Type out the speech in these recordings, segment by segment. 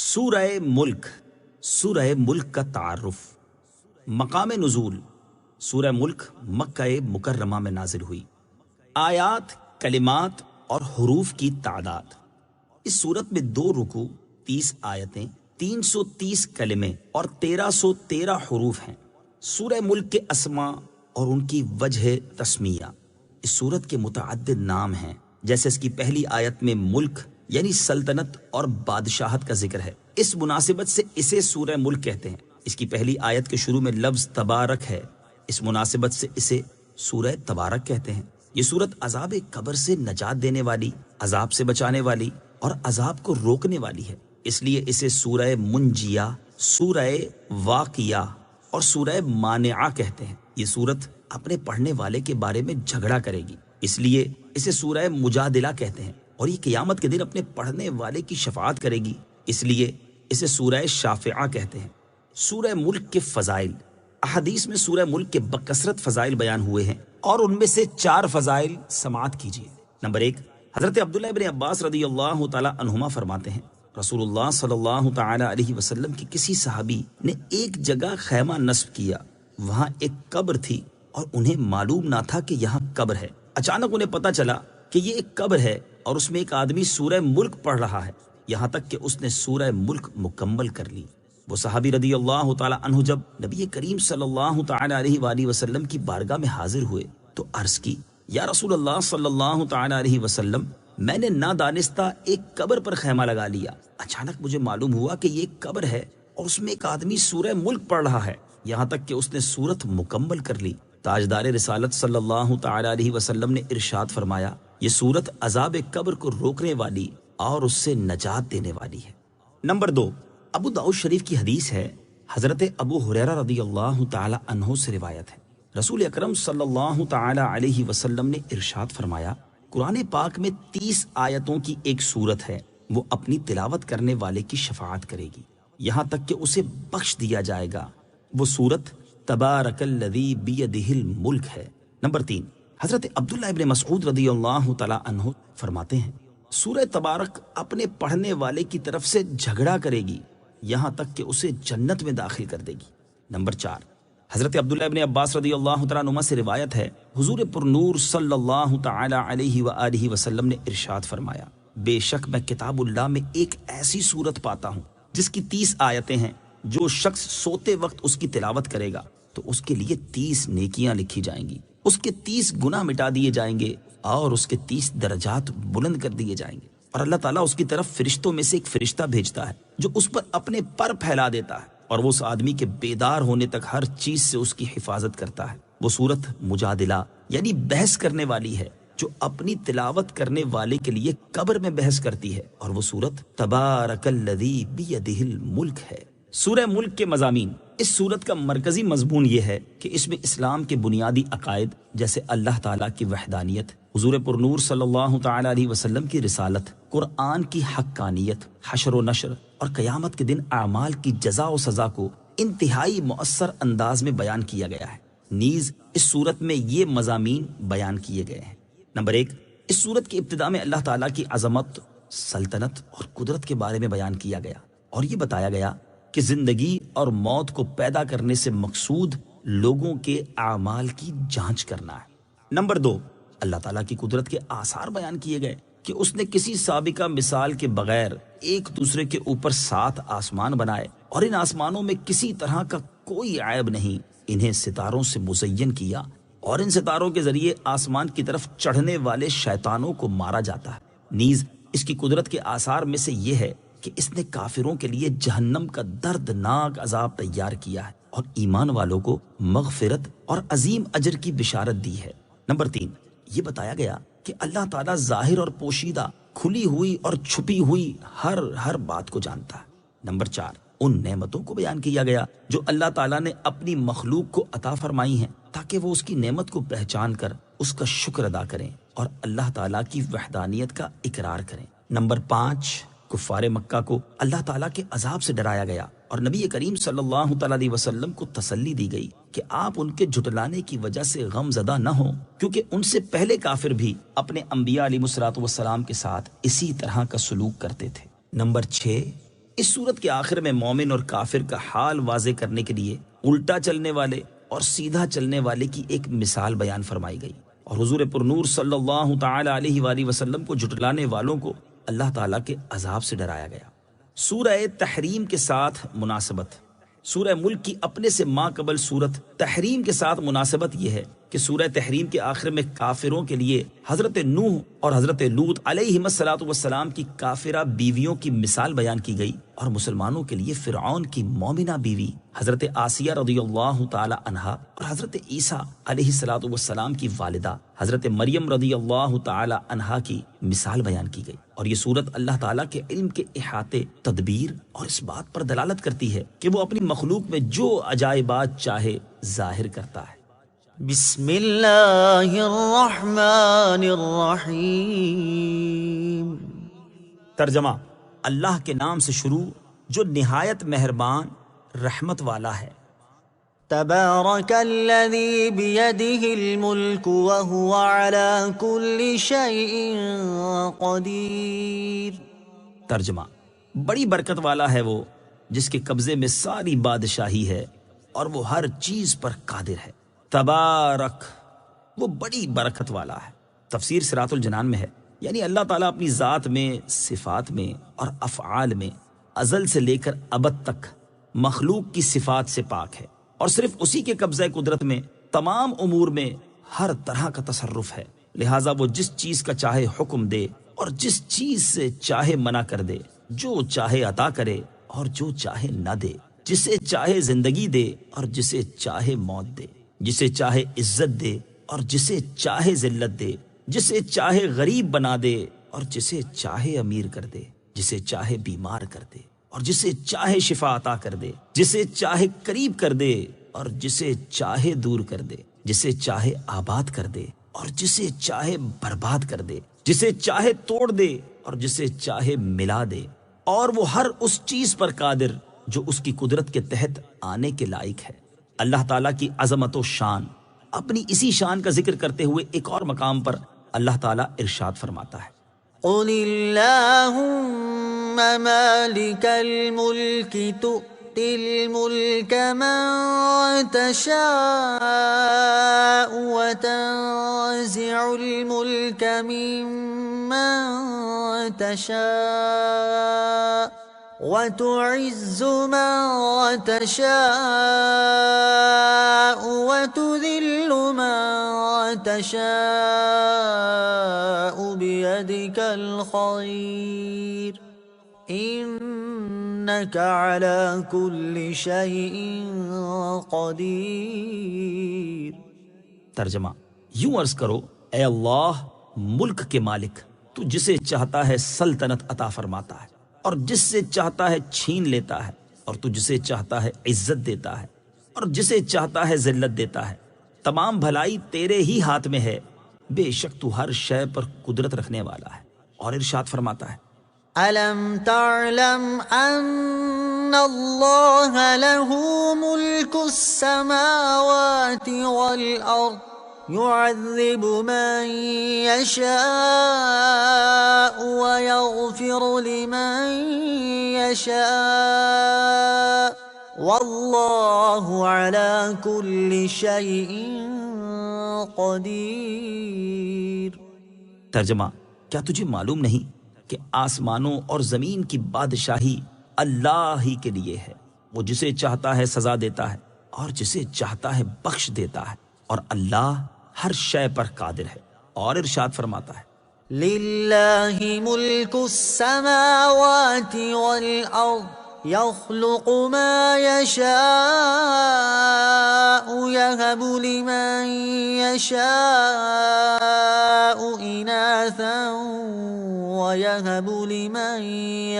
سورہ ملک، سورہ ملک کا تعارف۔ مقام نزول، سورہ ملک مکہ مکرمہ میں نازل ہوئی۔ آیات، کلمات اور حروف کی تعداد۔ اس صورت میں 2 رکوع، 30 آیتیں، 330 کلمے اور 1313 حروف ہیں۔ سورہ ملک کے اسماء اور ان کی وجہ تسمیہ۔ اس صورت کے متعدد نام ہیں، جیسے اس کی پہلی آیت میں ملک یعنی سلطنت اور بادشاہت کا ذکر ہے۔ اس مناسبت سے اسے سورہ ملک کہتے ہیں۔ اس کی پہلی آیت کے شروع میں لفظ تبارک ہے، اس مناسبت سے اسے سورہ تبارک کہتے ہیں۔ یہ سورت عذاب قبر سے نجات دینے والی، عذاب سے بچانے والی اور عذاب کو روکنے والی ہے، اس لیے اسے سورہ منجیہ، سورہ واقعہ اور سورہ مانعہ کہتے ہیں۔ یہ سورت اپنے پڑھنے والے کے بارے میں جھگڑا کرے گی، اس لیے اسے سورہ مجادلہ کہتے ہیں، اور یہ قیامت کے دن اپنے پڑھنے والے کی شفاعت کرے گی، اس لیے اسے سورہ شافعہ کہتے ہیں۔ سورہ ملک کے فضائل۔ احادیث میں سورہ ملک کے بکثرت فضائل بیان ہوئے ہیں، اور ان میں سے 4 فضائل سماعت کیجیے۔ نمبر 1، حضرت عبداللہ ابن عباس رضی اللہ تعالی عنہما فرماتے ہیں، رسول اللہ صلی اللہ تعالی علیہ وسلم کی کسی صحابی نے ایک جگہ خیمہ نصب کیا، وہاں ایک قبر تھی اور انہیں معلوم نہ تھا کہ یہاں قبر ہے۔ اچانک انہیں پتہ چلا کہ یہ ایک قبر ہے اور اس میں ایک آدمی سورہ ملک پڑھ رہا ہے، یہاں تک کہ اس نے سورہ ملک مکمل کر لی۔ وہ صحابی رضی اللہ تعالی عنہ جب نبی کریم صلی اللہ تعالی علیہ وآلہ وسلم کی بارگاہ میں حاضر ہوئے تو عرض کی، یا رسول اللہ صلی اللہ تعالی علیہ وسلم، میں نے نادانستہ ایک قبر پر خیمہ لگا لیا، اچانک مجھے معلوم ہوا کہ یہ ایک قبر ہے اور اس میں ایک آدمی سورہ ملک پڑھ رہا ہے، یہاں تک کہ اس نے سورت مکمل کر لی۔ تاجدار رسالت صلی اللہ تعالی علیہ وسلم نے ارشاد فرمایا، یہ سورت عذاب قبر کو روکنے والی اور اس سے نجات دینے والی ہے۔ نمبر 2، ابو داؤد شریف کی حدیث ہے، حضرت ابو ہریرہ رضی اللہ تعالی عنہ سے روایت ہے، رسول اکرم صلی اللہ تعالی علیہ وسلم نے ارشاد فرمایا، قرآن پاک میں 30 آیتوں کی ایک سورت ہے، وہ اپنی تلاوت کرنے والے کی شفاعت کرے گی یہاں تک کہ اسے بخش دیا جائے گا۔ وہ سورت تبارک الذی بیدہ الملک ہے۔ نمبر 3، حضرت عبداللہ ابن مسعود رضی اللہ تعالی عنہ فرماتے ہیں، سورہ تبارک اپنے پڑھنے والے کی طرف سے جھگڑا کرے گی یہاں تک کہ اسے جنت میں داخل کر دے گی۔ نمبر 4، حضرت عبداللہ ابن عباس رضی اللہ تعالی عنہما سے روایت ہے، حضور پر نور صلی اللہ تعالی علیہ وآلہ وسلم نے ارشاد فرمایا، بے شک میں کتاب اللہ میں ایک ایسی سورت پاتا ہوں جس کی 30 آیتیں ہیں، جو شخص سوتے وقت اس کی تلاوت کرے گا تو اس کے لیے 30 نیکیاں لکھی جائیں گی، اس کے 30 گناہ مٹا دیے جائیں گے اور اس کے 30 درجات بلند کر دیے جائیں گے، اور اللہ تعالیٰ اس کی طرف فرشتوں میں سے ایک فرشتہ بھیجتا ہے جو اس پر اپنے پر پھیلا دیتا ہے، اور وہ اس آدمی کے بیدار ہونے تک ہر چیز سے اس کی حفاظت کرتا ہے۔ وہ سورت مجادلہ یعنی بحث کرنے والی ہے، جو اپنی تلاوت کرنے والے کے لیے قبر میں بحث کرتی ہے، اور وہ سورت تبارک الذی بیدہ الملک ہے۔ سورہ ملک کے مضامین۔ اس سورت کا مرکزی مضمون یہ ہے کہ اس میں اسلام کے بنیادی عقائد جیسے اللہ تعالیٰ کی وحدانیت، حضور پر نور صلی اللہ تعالی علیہ وسلم کی رسالت، قرآن کی حقانیت، حشر و نشر اور قیامت کے دن اعمال کی جزا و سزا کو انتہائی مؤثر انداز میں بیان کیا گیا ہے۔ نیز اس سورت میں یہ مضامین بیان کیے گئے ہیں۔ نمبر 1، اس سورت کی ابتدا میں اللہ تعالیٰ کی عظمت، سلطنت اور قدرت کے بارے میں بیان کیا گیا، اور یہ بتایا گیا کہ زندگی اور موت کو پیدا کرنے سے مقصود لوگوں کے اعمال کی جانچ کرنا ہے۔ نمبر 2، اللہ تعالیٰ کی قدرت کے آثار بیان کیے گئے کہ اس نے کسی سابقہ مثال کے بغیر ایک دوسرے کے اوپر 7 آسمان بنائے، اور ان آسمانوں میں کسی طرح کا کوئی عیب نہیں، انہیں ستاروں سے مزین کیا، اور ان ستاروں کے ذریعے آسمان کی طرف چڑھنے والے شیطانوں کو مارا جاتا ہے۔ نیز اس کی قدرت کے آثار میں سے یہ ہے کہ اس نے کافروں کے لیے جہنم کا دردناک عذاب تیار کیا ہے، اور ایمان والوں کو مغفرت اور عظیم اجر کی بشارت دی ہے۔ نمبر 3، یہ بتایا گیا کہ اللہ تعالیٰ ظاہر اور پوشیدہ، کھلی ہوئی اور چھپی ہوئی ہر بات کو جانتا ہے۔ نمبر 4، ان نعمتوں کو بیان کیا گیا جو اللہ تعالیٰ نے اپنی مخلوق کو عطا فرمائی ہیں، تاکہ وہ اس کی نعمت کو پہچان کر اس کا شکر ادا کریں اور اللہ تعالیٰ کی وحدانیت کا اقرار کریں۔ نمبر 5، کفار مکہ کو اللہ تعالیٰ کے عذاب سے ڈرایا گیا، اور نبی کریم صلی اللہ تعالیٰ علیہ وسلم کو تسلی دی گئی کہ آپ ان کے جھٹلانے کی وجہ سے غم زدہ نہ ہوں، کیونکہ ان سے پہلے کافر بھی اپنے انبیاء علیہ الصلوۃ والسلام کے ساتھ اسی طرح کا سلوک کرتے تھے۔ نمبر 6، اس صورت کے آخر میں مومن اور کافر کا حال واضح کرنے کے لیے الٹا چلنے والے اور سیدھا چلنے والے کی ایک مثال بیان فرمائی گئی، اور حضور پرنور صلی اللہ تعالی علیہ وآلہ وسلم کو جھٹلانے والوں کو اللہ تعالیٰ کے عذاب سے ڈرایا گیا۔ سورہ تحریم کے ساتھ مناسبت۔ سورہ ملک کی اپنے سے ماں قبل سورت تحریم کے ساتھ مناسبت یہ ہے کہ سورہ تحریم کے آخر میں کافروں کے لیے حضرت نوح اور حضرت لوط علیہم الصلاۃ والسلام کی کافرہ بیویوں کی مثال بیان کی گئی، اور مسلمانوں کے لیے فرعون کی مومنہ بیوی حضرت آسیہ رضی اللہ تعالی عنہا اور حضرت عیسیٰ علیہ الصلاۃ والسلام کی والدہ حضرت مریم رضی اللہ تعالی عنہا کی مثال بیان کی گئی۔ اور یہ صورت اللہ تعالیٰ کے علم کے احاطے، تدبیر اور اس بات پر دلالت کرتی ہے کہ وہ اپنی مخلوق میں جو عجائبات چاہے ظاہر کرتا ہے۔ بسم اللہ الرحمن الرحیم۔ ترجمہ: اللہ کے نام سے شروع جو نہایت مہربان رحمت والا ہے۔ تبارک الذی بیدہ الملک وہو علی کل شیء قدیر۔ ترجمہ: بڑی برکت والا ہے وہ جس کے قبضے میں ساری بادشاہی ہے اور وہ ہر چیز پر قادر ہے۔ تبارک، وہ بڑی برکت والا ہے۔ تفسیر صراط الجنان میں ہے، یعنی اللہ تعالیٰ اپنی ذات میں، صفات میں اور افعال میں ازل سے لے کر ابد تک مخلوق کی صفات سے پاک ہے، اور صرف اسی کے قبضہ قدرت میں تمام امور میں ہر طرح کا تصرف ہے، لہٰذا وہ جس چیز کا چاہے حکم دے اور جس چیز سے چاہے منع کر دے، جو چاہے عطا کرے اور جو چاہے نہ دے، جسے چاہے زندگی دے اور جسے چاہے موت دے، جسے چاہے عزت دے اور جسے چاہے ذلت دے، جسے چاہے غریب بنا دے اور جسے چاہے امیر کر دے، جسے چاہے بیمار کر دے اور جسے چاہے شفا عطا کر دے، جسے چاہے قریب کر دے اور جسے چاہے دور کر دے، جسے چاہے آباد کر دے اور جسے چاہے برباد کر دے، جسے چاہے توڑ دے اور جسے چاہے ملا دے، اور وہ ہر اس چیز پر قادر جو اس کی قدرت کے تحت آنے کے لائق ہے۔ اللہ تعالیٰ کی عظمت و شان، اپنی اسی شان کا ذکر کرتے ہوئے ایک اور مقام پر اللہ تعالیٰ ارشاد فرماتا ہے: قل اللہم مالک الملک تؤتی الملک من تشاء وتنزع الملک ممن تشاء وتعز من تشاء وتذل من تشاء بيدك الخير إنك على كل شيء قدير۔ ترجمہ: یوں عرض کرو، اے اللہ ملک کے مالک، تو جسے چاہتا ہے سلطنت عطا فرماتا ہے اور جس سے چاہتا ہے چھین لیتا ہے، اور تو جسے چاہتا ہے عزت دیتا ہے اور جسے چاہتا ہے ذلت دیتا ہے۔ تمام بھلائی تیرے ہی ہاتھ میں ہے، بے شک تو ہر شے پر قدرت رکھنے والا ہے۔ اور ارشاد فرماتا ہے: أَلَمْ تَعْلَمْ أَنَّ اللَّهَ لَهُ مُلْكُ السَّمَاوَاتِ وَالْأَرْضِ يُعَذِّبُ مَن يَشَاءُ وَيَغْفِرُ لِمَن يَشَاءُ وَاللَّهُ عَلَى كُلِّ شَيْءٍ قَدِيرٌ۔ ترجمہ: کیا تجھے معلوم نہیں کہ آسمانوں اور زمین کی بادشاہی اللہ ہی کے لیے ہے؟ وہ جسے چاہتا ہے سزا دیتا ہے اور جسے چاہتا ہے بخش دیتا ہے، اور اللہ ہر شے پر قادر ہے۔ اور ارشاد فرماتا ہے: لِلَّهِ مُلْكُ السَّمَاوَاتِ وَالْأَرْضِ يَخْلُقُ مَا يَشَاءُ يَهَبُ لِمَن يَشَاءُ إِنَاثًا وَيَهَبُ لِمَن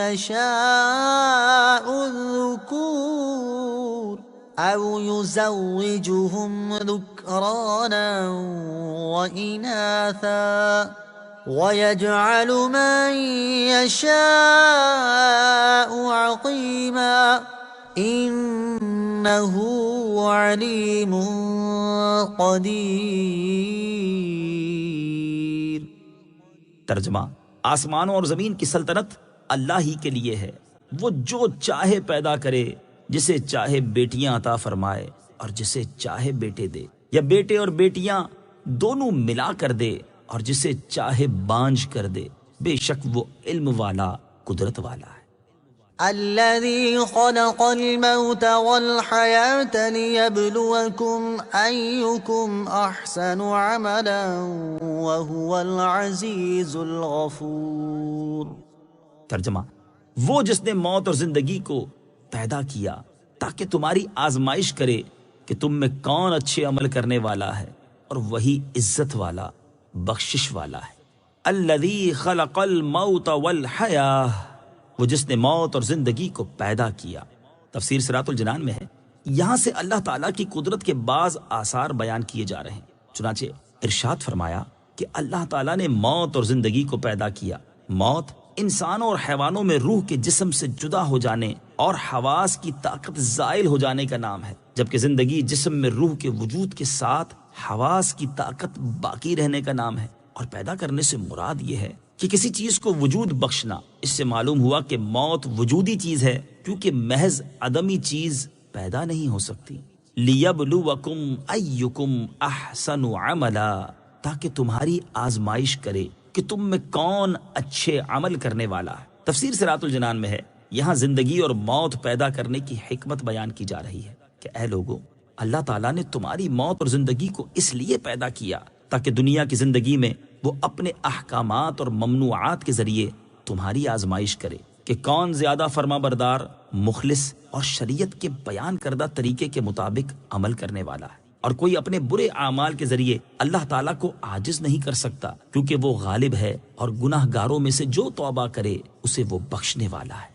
يَشَاءُ الذُّكُورَ أَوْ يُزَوِّجُهُمْ ذُكْرَانًا وَإِنَاثًا وَيَجْعَلُ مَن يَشَاءُ عَقِيمًا إِنَّهُ عَلِيمٌ قدیر۔ ترجمہ: آسمانوں اور زمین کی سلطنت اللہ ہی کے لیے ہے، وہ جو چاہے پیدا کرے، جسے چاہے بیٹیاں عطا فرمائے اور جسے چاہے بیٹے دے، یا بیٹے اور بیٹیاں دونوں ملا کر دے اور جسے چاہے بانجھ کر دے، بے شک وہ علم والا، قدرت والا ہے۔ الذي خلق الموت والحياة ليبلوكم أيكم أحسن عملا وهو العزيز الغفور۔ ترجمہ، وہ جس نے موت اور زندگی کو پیدا کیا تاکہ تمہاری آزمائش کرے کہ تم میں کون اچھے عمل کرنے والا ہے، اور وہی عزت والا، بخشش والا ہے۔ الذی خلق الموت والحیاہ، وہ جس نے موت اور زندگی کو پیدا کیا۔ تفسیر صراط الجنان میں ہے، یہاں سے اللہ تعالیٰ کی قدرت کے بعض آثار بیان کیے جا رہے ہیں۔ چنانچہ ارشاد فرمایا کہ اللہ تعالیٰ نے موت اور زندگی کو پیدا کیا۔ موت انسانوں اور حیوانوں میں روح کے جسم سے جدا ہو جانے اور حواس کی طاقت زائل ہو جانے کا نام ہے، جبکہ زندگی جسم میں روح کے وجود کے ساتھ حواس کی طاقت باقی رہنے کا نام ہے۔ اور پیدا کرنے سے مراد یہ ہے کہ کسی چیز کو وجود بخشنا۔ اس سے معلوم ہوا کہ موت وجودی چیز ہے، کیونکہ محض عدمی چیز پیدا نہیں ہو سکتی۔ لیبلوکم ایکم احسن عملا، تاکہ تمہاری آزمائش کرے کہ تم میں کون اچھے عمل کرنے والا ہے۔ تفسیر صراط الجنان میں ہے، یہاں زندگی اور موت پیدا کرنے کی حکمت بیان کی جا رہی ہے کہ اے لوگو، اللہ تعالیٰ نے تمہاری موت اور زندگی کو اس لیے پیدا کیا تاکہ دنیا کی زندگی میں وہ اپنے احکامات اور ممنوعات کے ذریعے تمہاری آزمائش کرے کہ کون زیادہ فرما بردار، مخلص اور شریعت کے بیان کردہ طریقے کے مطابق عمل کرنے والا ہے۔ اور کوئی اپنے برے اعمال کے ذریعے اللہ تعالیٰ کو عاجز نہیں کر سکتا، کیونکہ وہ غالب ہے اور گناہ گاروں میں سے جو توبہ کرے اسے وہ بخشنے والا ہے۔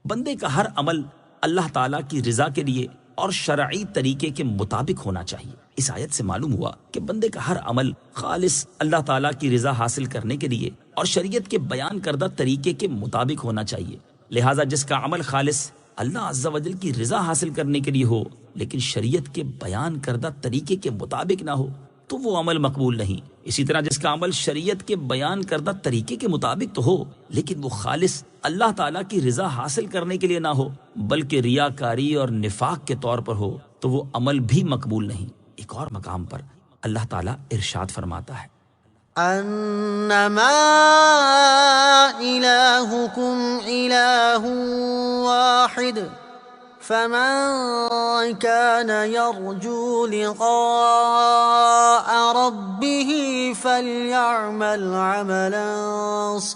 بندے کا ہر عمل اللہ تعالیٰ کی رضا کے لیے اور شرعی طریقے کے مطابق ہونا چاہیے۔ اس آیت سے معلوم ہوا کہ بندے کا ہر عمل خالص اللہ تعالیٰ کی رضا حاصل کرنے کے لیے اور شریعت کے بیان کردہ طریقے کے مطابق ہونا چاہیے۔ لہٰذا جس کا عمل خالص اللہ عز و جل کی رضا حاصل کرنے کے لیے ہو لیکن شریعت کے بیان کردہ طریقے کے مطابق نہ ہو تو وہ عمل مقبول نہیں۔ اسی طرح جس کا عمل شریعت کے بیان کردہ طریقے کے مطابق تو ہو لیکن وہ خالص اللہ تعالیٰ کی رضا حاصل کرنے کے لیے نہ ہو بلکہ ریاکاری اور نفاق کے طور پر ہو تو وہ عمل بھی مقبول نہیں۔ ایک اور مقام پر اللہ تعالیٰ ارشاد فرماتا ہے، انما الہکم الہ واحد فمن كان يرجو لقاء ربه فليعمل عملا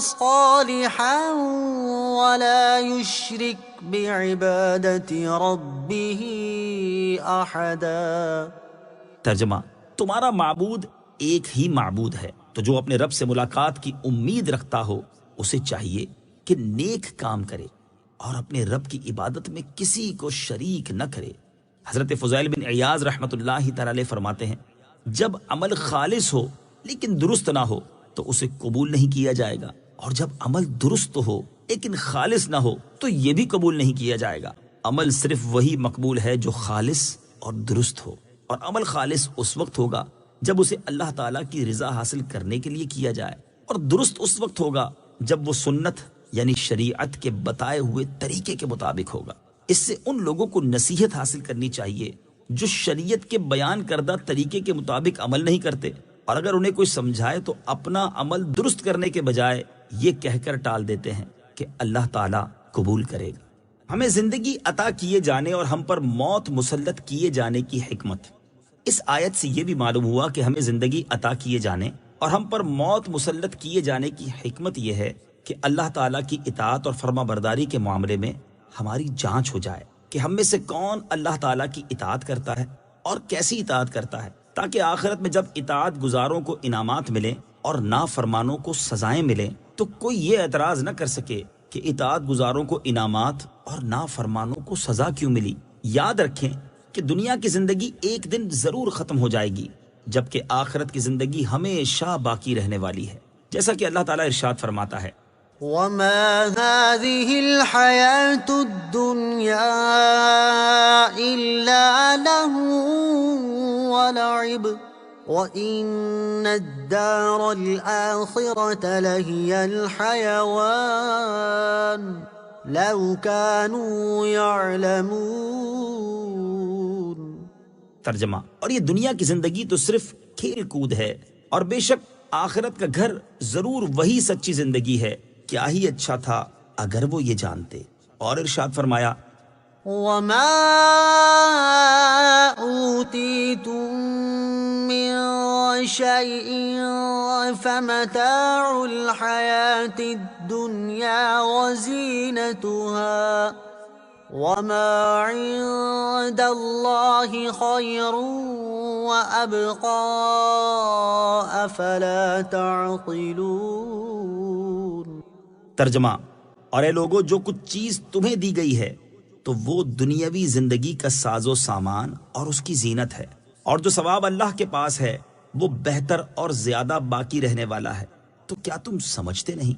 صالحا ولا يشرك بعبادت ربه احدا۔ ترجمہ، تمہارا معبود ایک ہی معبود ہے، تو جو اپنے رب سے ملاقات کی امید رکھتا ہو اسے چاہیے کہ نیک کام کرے اور اپنے رب کی عبادت میں کسی کو شریک نہ کرے۔ حضرت فضیل بن عیاض رحمۃ اللہ تعالی علیہ فرماتے ہیں، جب عمل خالص ہو لیکن درست نہ ہو تو اسے قبول نہیں کیا جائے گا، اور جب عمل درست ہو لیکن خالص نہ ہو تو یہ بھی قبول نہیں کیا جائے گا۔ عمل صرف وہی مقبول ہے جو خالص اور درست ہو، اور عمل خالص اس وقت ہوگا جب اسے اللہ تعالیٰ کی رضا حاصل کرنے کے لیے کیا جائے، اور درست اس وقت ہوگا جب وہ سنت یعنی شریعت کے بتائے ہوئے طریقے کے مطابق ہوگا۔ اس سے ان لوگوں کو نصیحت حاصل کرنی چاہیے جو شریعت کے بیان کردہ طریقے کے مطابق عمل نہیں کرتے، اور اگر انہیں کوئی سمجھائے تو اپنا عمل درست کرنے کے بجائے یہ کہہ کر ٹال دیتے ہیں کہ اللہ تعالیٰ قبول کرے گا۔ ہمیں زندگی عطا کیے جانے اور ہم پر موت مسلط کیے جانے کی حکمت۔ اس آیت سے یہ بھی معلوم ہوا کہ ہمیں زندگی عطا کیے جانے اور ہم پر موت مسلط کیے جانے کی حکمت یہ ہے کہ اللہ تعالیٰ کی اطاعت اور فرما برداری کے معاملے میں ہماری جانچ ہو جائے کہ ہم میں سے کون اللہ تعالیٰ کی اطاعت کرتا ہے اور کیسی اطاعت کرتا ہے، تاکہ آخرت میں جب اطاعت گزاروں کو انعامات ملیں اور نافرمانوں کو سزائیں ملیں تو کوئی یہ اعتراض نہ کر سکے کہ اطاعت گزاروں کو انعامات اور نافرمانوں کو سزا کیوں ملی۔ یاد رکھیں کہ دنیا کی زندگی ایک دن ضرور ختم ہو جائے گی، جبکہ آخرت کی زندگی ہمیشہ باقی رہنے والی ہے، جیسا کہ اللہ تعالیٰ ارشاد فرماتا ہے، وما هذه الحياة الدنيا إلا لهو ولعب وَإِنَّ الدَّارَ الْآخِرَةَ لَهِيَ الْحَيَوَانُ لَوْ كَانُوا يَعْلَمُونَ۔ ترجمہ، اور یہ دنیا کی زندگی تو صرف کھیل کود ہے، اور بے شک آخرت کا گھر ضرور وہی سچی زندگی ہے، کیا ہی اچھا تھا اگر وہ یہ جانتے۔ اور ارشاد فرمایا، وَمَا أُوتِيتُم مِّن شَيْءٍ فَمَتَاعُ الْحَيَاةِ الدُّنْيَا وَزِينَتُهَا وَمَا عِندَ اللَّهِ خَيْرٌ وَأَبْقَىٰ أَفَلَا تَعْقِلُونَ۔ ترجمہ، اور اے لوگو، جو کچھ چیز تمہیں دی گئی ہے تو وہ دنیاوی زندگی کا ساز و سامان اور اس کی زینت ہے، اور جو ثواب اللہ کے پاس ہے وہ بہتر اور زیادہ باقی رہنے والا ہے۔ تو کیا تم سمجھتے نہیں؟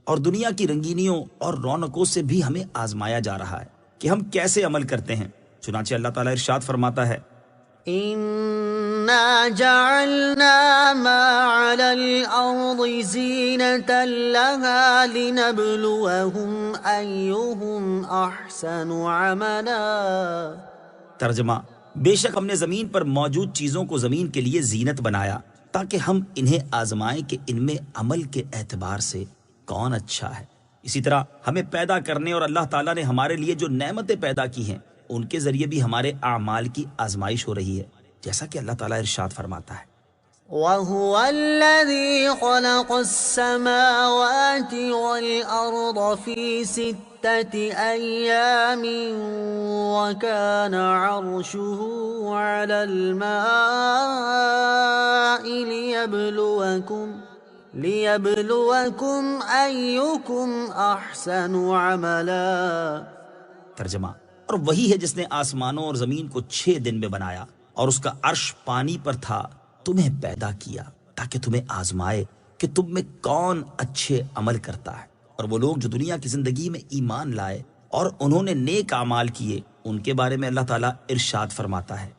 اور دنیا کی رنگینیوں اور رونقوں سے بھی ہمیں آزمایا جا رہا ہے کہ ہم کیسے عمل کرتے ہیں۔ چنانچہ اللہ تعالیٰ ارشاد فرماتا ہے، إِنَّا جَعَلْنَا مَا عَلَى الْأَرْضِ زِينَةً لَهَا لِنَبْلُوَهُمْ أَيُّهُمْ أَحْسَنُ عَمَلًا۔ ترجمہ، بے شک ہم نے زمین پر موجود چیزوں کو زمین کے لیے زینت بنایا تاکہ ہم انہیں آزمائیں کہ ان میں عمل کے اعتبار سے کون اچھا ہے۔ اسی طرح ہمیں پیدا کرنے اور اللہ تعالیٰ نے ہمارے لیے جو نعمتیں پیدا کی ہیں ان کے ذریعے بھی ہمارے اعمال کی آزمائش ہو رہی ہے، جیسا کہ اللہ تعالیٰ ارشاد فرماتا ہے، وَهُوَ الَّذِي خَلَقَ السَّمَاوَاتِ وَالْأَرْضَ فِي سِتَّةِ أَيَّامٍ وَكَانَ عَرْشُهُ عَلَى الْمَاءِ لِيَبْلُوَكُمْ أَيُّكُمْ أَحْسَنُ عَمَلًا۔ ترجمہ، اور وہی ہے جس نے آسمانوں اور زمین کو 6 دن میں بنایا اور اس کا عرش پانی پر تھا، تمہیں پیدا کیا تاکہ تمہیں آزمائے کہ تم میں کون اچھے عمل کرتا ہے۔ اور وہ لوگ جو دنیا کی زندگی میں ایمان لائے اور انہوں نے نیک اعمال کیے، ان کے بارے میں اللہ تعالیٰ ارشاد فرماتا ہے،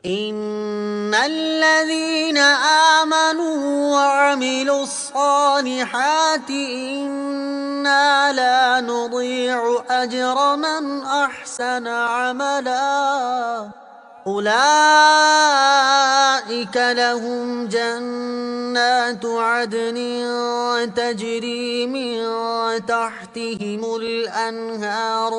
إِنَّ الَّذِينَ آمَنُوا وَعَمِلُوا الصَّالِحَاتِ إِنَّا لَا نُضِيعُ أَجْرَ مَنْ أَحْسَنَ عَمَلًا أُولَئِكَ لَهُمْ جَنَّاتُ عَدْنٍ تَجْرِي مِنْ تَحْتِهِمُ الْأَنْهَارُ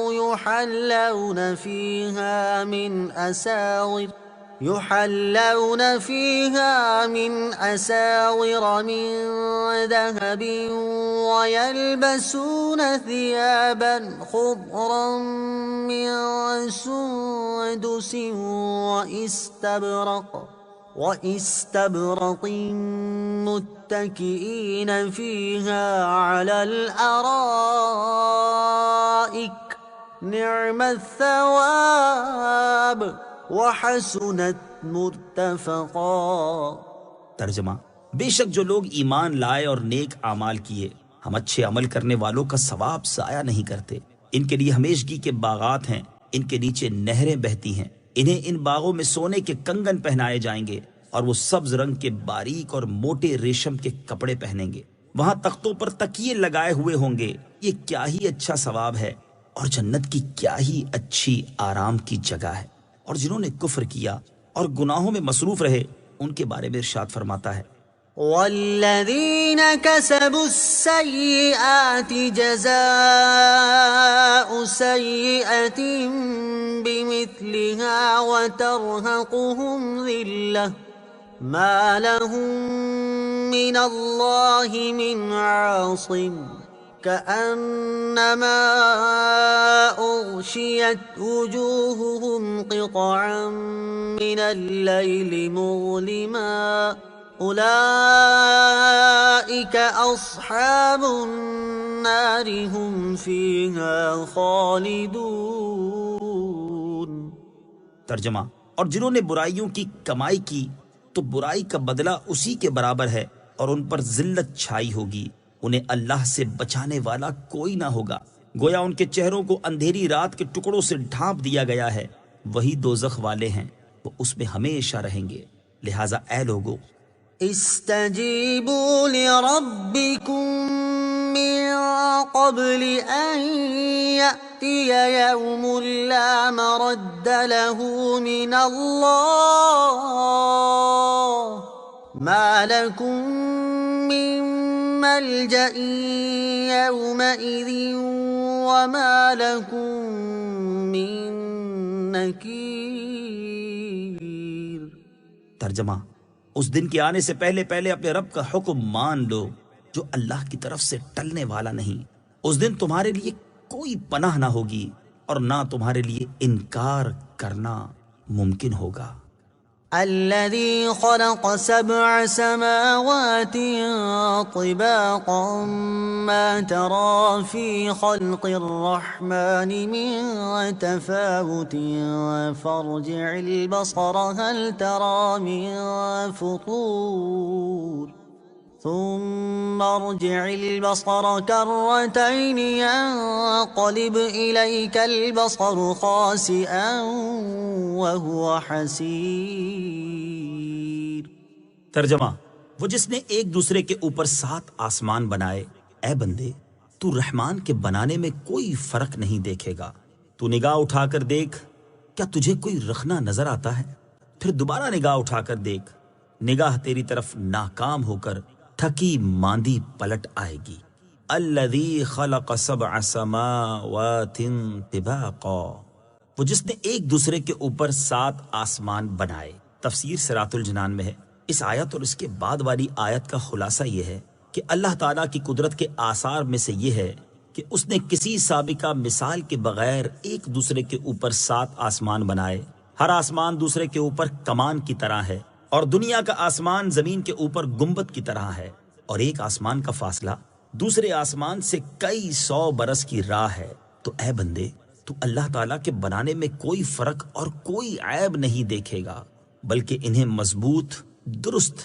يحلون فيها من أساور من ذهب ويلبسون ثيابا خضرا من سندس وإستبرق متكئين فيها على الأرائك نعم الثواب وحسنت مرتفقا۔ ترجمہ، بے شک جو لوگ ایمان لائے اور نیک اعمال کیے، ہم اچھے عمل کرنے والوں کا ثواب ضائع نہیں کرتے۔ ان کے لیے ہمیشگی کے باغات ہیں، ان کے نیچے نہریں بہتی ہیں، انہیں ان باغوں میں سونے کے کنگن پہنائے جائیں گے اور وہ سبز رنگ کے باریک اور موٹے ریشم کے کپڑے پہنیں گے۔ وہاں تختوں پر تکیے لگائے ہوئے ہوں گے، یہ کیا ہی اچھا ثواب ہے، اور جنت کی کیا ہی اچھی آرام کی جگہ ہے۔ اور جنہوں نے کفر کیا اور گناہوں میں مصروف رہے، ان کے بارے میں ارشاد فرماتا ہے، والذین کسبوا السیئات جزاء سیئۃ بمثلها وترهقهم ذلة ما لهم من اللہ من عاصم كأنما أغشيت وجوههم قطعا من الليل مظلما أولئك أصحاب النار هم فيها خالدون۔ ترجمہ، اور جنہوں نے برائیوں کی کمائی کی تو برائی کا بدلہ اسی کے برابر ہے اور ان پر ذلت چھائی ہوگی، انہیں اللہ سے بچانے والا کوئی نہ ہوگا، گویا ان کے چہروں کو اندھیری رات کے ٹکڑوں سے ڈھانپ دیا گیا ہے، وہی دوزخ والے ہیں، وہ اس میں ہمیشہ رہیں گے۔ لہٰذا اے لوگو استجیبوا لربکم من قبل ان یأتی یوم لا مرد له من اللہ ما لکم من ملجأ یومئذ وما لکم من نکیر۔ ترجمہ، اس دن کے آنے سے پہلے پہلے اپنے رب کا حکم مان لو جو اللہ کی طرف سے ٹلنے والا نہیں۔ اس دن تمہارے لیے کوئی پناہ نہ ہوگی اور نہ تمہارے لیے انکار کرنا ممکن ہوگا۔ الذي خلق 7 سماوات طباقا ما ترى في خلق الرحمن من تفاوت فارجع البصر هل ترى من فطور ثم ارجع البصر كرتين ينقلب إليك البصر خاسئا وهو حسير۔ ترجمہ، وہ جس نے ایک دوسرے کے اوپر 7 آسمان بنائے، اے بندے تو رحمان کے بنانے میں کوئی فرق نہیں دیکھے گا۔ تو نگاہ اٹھا کر دیکھ، کیا تجھے کوئی رخنہ نظر آتا ہے؟ پھر دوبارہ نگاہ اٹھا کر دیکھ، نگاہ تیری طرف ناکام ہو کر تھکی ماندی پلٹ آئے گی۔ الذی خلق 7 سماوات طباقا، وہ جس نے ایک دوسرے کے اوپر 7 آسمان بنائے۔ تفسیر صراط الجنان میں ہے۔ اس آیت اور اس کے بعد والی آیت کا خلاصہ یہ ہے کہ اللہ تعالیٰ کی قدرت کے آثار میں سے یہ ہے کہ اس نے کسی سابقہ مثال کے بغیر ایک دوسرے کے اوپر 7 آسمان بنائے۔ ہر آسمان دوسرے کے اوپر کمان کی طرح ہے، اور دنیا کا آسمان زمین کے اوپر گنبد کی طرح ہے، اور ایک آسمان کا فاصلہ دوسرے آسمان سے کئی 100 برس کی راہ ہے۔ تو اے بندے تو اللہ تعالیٰ کے بنانے میں کوئی فرق اور کوئی عیب نہیں دیکھے گا، بلکہ انہیں مضبوط، درست،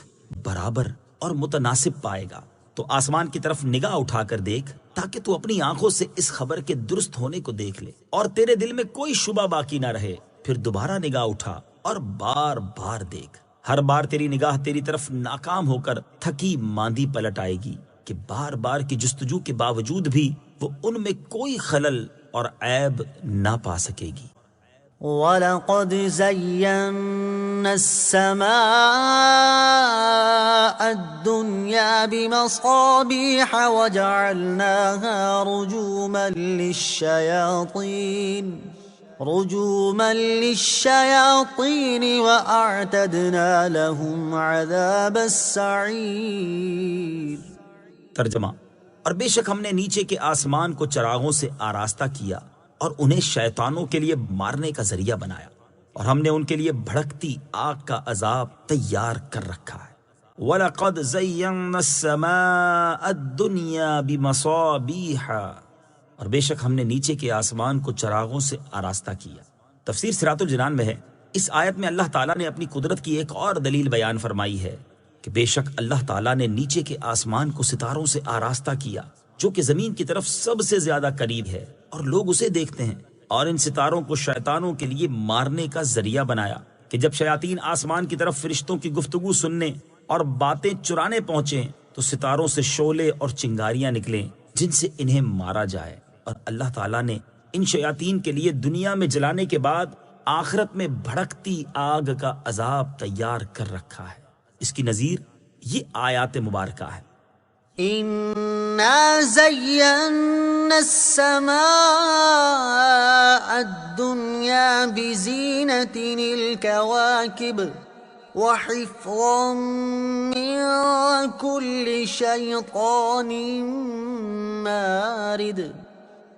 برابر اور متناسب پائے گا۔ تو آسمان کی طرف نگاہ اٹھا کر دیکھ تاکہ تو اپنی آنکھوں سے اس خبر کے درست ہونے کو دیکھ لے اور تیرے دل میں کوئی شبہ باقی نہ رہے۔ پھر دوبارہ نگاہ اٹھا اور بار بار دیکھ، ہر بار تیری نگاہ تیری طرف ناکام ہو کر تھکی ماندی پلٹ آئے گی کہ بار بار کی جستجو کے باوجود بھی وہ ان میں کوئی خلل اور عیب نہ پا سکے گی۔ وَلَقَدْ زَيَّنَّا السَّمَاءَ الدُّنْيَا بِمَصَابِيحَ وَجَعَلْنَاهَا رُجُومًا لِلشَّيَاطِينِ وَأَعْتَدْنَا لَهُمْ عَذَابَ السَّعِيرِ۔ ترجمہ، اور بے شک ہم نے نیچے کے آسمان کو چراغوں سے آراستہ کیا اور انہیں شیطانوں کے لیے مارنے کا ذریعہ بنایا، اور ہم نے ان کے لیے بھڑکتی آگ کا عذاب تیار کر رکھا ہے۔ وَلَقَدْ زَيَّنَّا السَّمَاءَ الدُّنْيَا بِمَصَابِيحَ، اور بے شک ہم نے نیچے کے آسمان کو چراغوں سے آراستہ کیا۔ تفسیر صراط الجنان میں ہے۔ اس آیت میں اللہ تعالیٰ نے اپنی قدرت کی ایک اور دلیل بیان فرمائی ہے کہ بے شک اللہ تعالیٰ نے نیچے کے آسمان کو ستاروں سے آراستہ کیا، جو کہ زمین کی طرف سب سے زیادہ قریب ہے، اور لوگ اسے دیکھتے ہیں، اور ان ستاروں کو شیطانوں کے لیے مارنے کا ذریعہ بنایا کہ جب شیاطین آسمان کی طرف فرشتوں کی گفتگو سننے اور باتیں چرانے پہنچیں تو ستاروں سے شعلے اور چنگاریاں نکلیں جن سے انہیں مارا جائے۔ اور اللہ تعالیٰ نے ان شیاطین کے لیے دنیا میں جلانے کے بعد آخرت میں بھڑکتی آگ کا عذاب تیار کر رکھا ہے۔ اس کی نظیر یہ آیات مبارکہ ہے۔ إِنَّا زَيَّنَّا السَّمَاءَ الدُّنْيَا بِزِينَةٍ الْكَوَاكِبِ وَحِفْظًا مِّن كُلِّ شَيْطَانٍ مَارِدٍ۔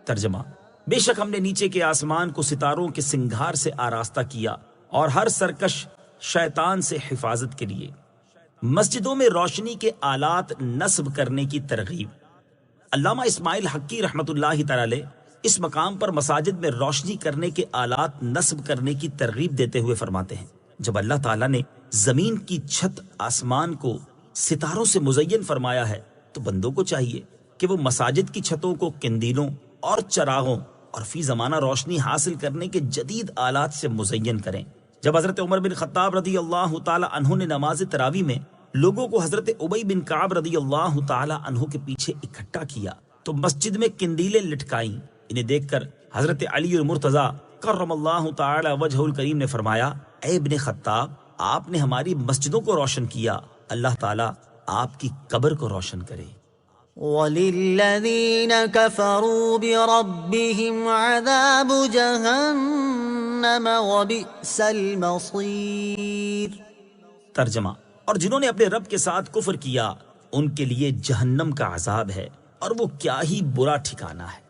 ترجمہ، بے شک ہم نے نیچے کے آسمان کو ستاروں کے سنگھار سے آراستہ کیا اور ہر سرکش شیطان سے حفاظت کے لیے۔ مسجدوں میں روشنی کے آلات نصب کرنے کی ترغیب۔ علامہ اسماعیل حقی رحمۃ اللہ تعالی علیہ اس مقام پر مساجد میں روشنی کرنے کے آلات نصب کرنے کی ترغیب دیتے ہوئے فرماتے ہیں، جب اللہ تعالیٰ نے زمین کی چھت آسمان کو ستاروں سے مزین فرمایا ہے تو بندوں کو چاہیے کہ وہ مساجد کی چھتوں کو کندیلوں اور چراغوں اور فی زمانہ روشنی حاصل کرنے کے جدید آلات سے مزین کریں، جب حضرت عمر بن خطاب رضی اللہ تعالی عنہ نے نماز تراویح میں لوگوں کو حضرت ابی بن کعب رضی اللہ تعالی عنہ کے پیچھے اکٹھا کیا تو مسجد میں قندیلیں لٹکائیں۔ انہیں دیکھ کر حضرت علی المرتضی کرم اللہ تعالی وجہ الکریم نے فرمایا، اے ابن خطاب، آپ نے ہماری مسجدوں کو روشن کیا، اللہ تعالی آپ کی قبر کو روشن کرے۔ وَلِلَّذِينَ كَفَرُوا بِرَبِّهِمْ عَذَابُ جَهَنَّمَ وَبِئْسَ الْمَصِيرُ۔ ترجمہ، اور جنہوں نے اپنے رب کے ساتھ کفر کیا ان کے لیے جہنم کا عذاب ہے اور وہ کیا ہی برا ٹھکانہ ہے۔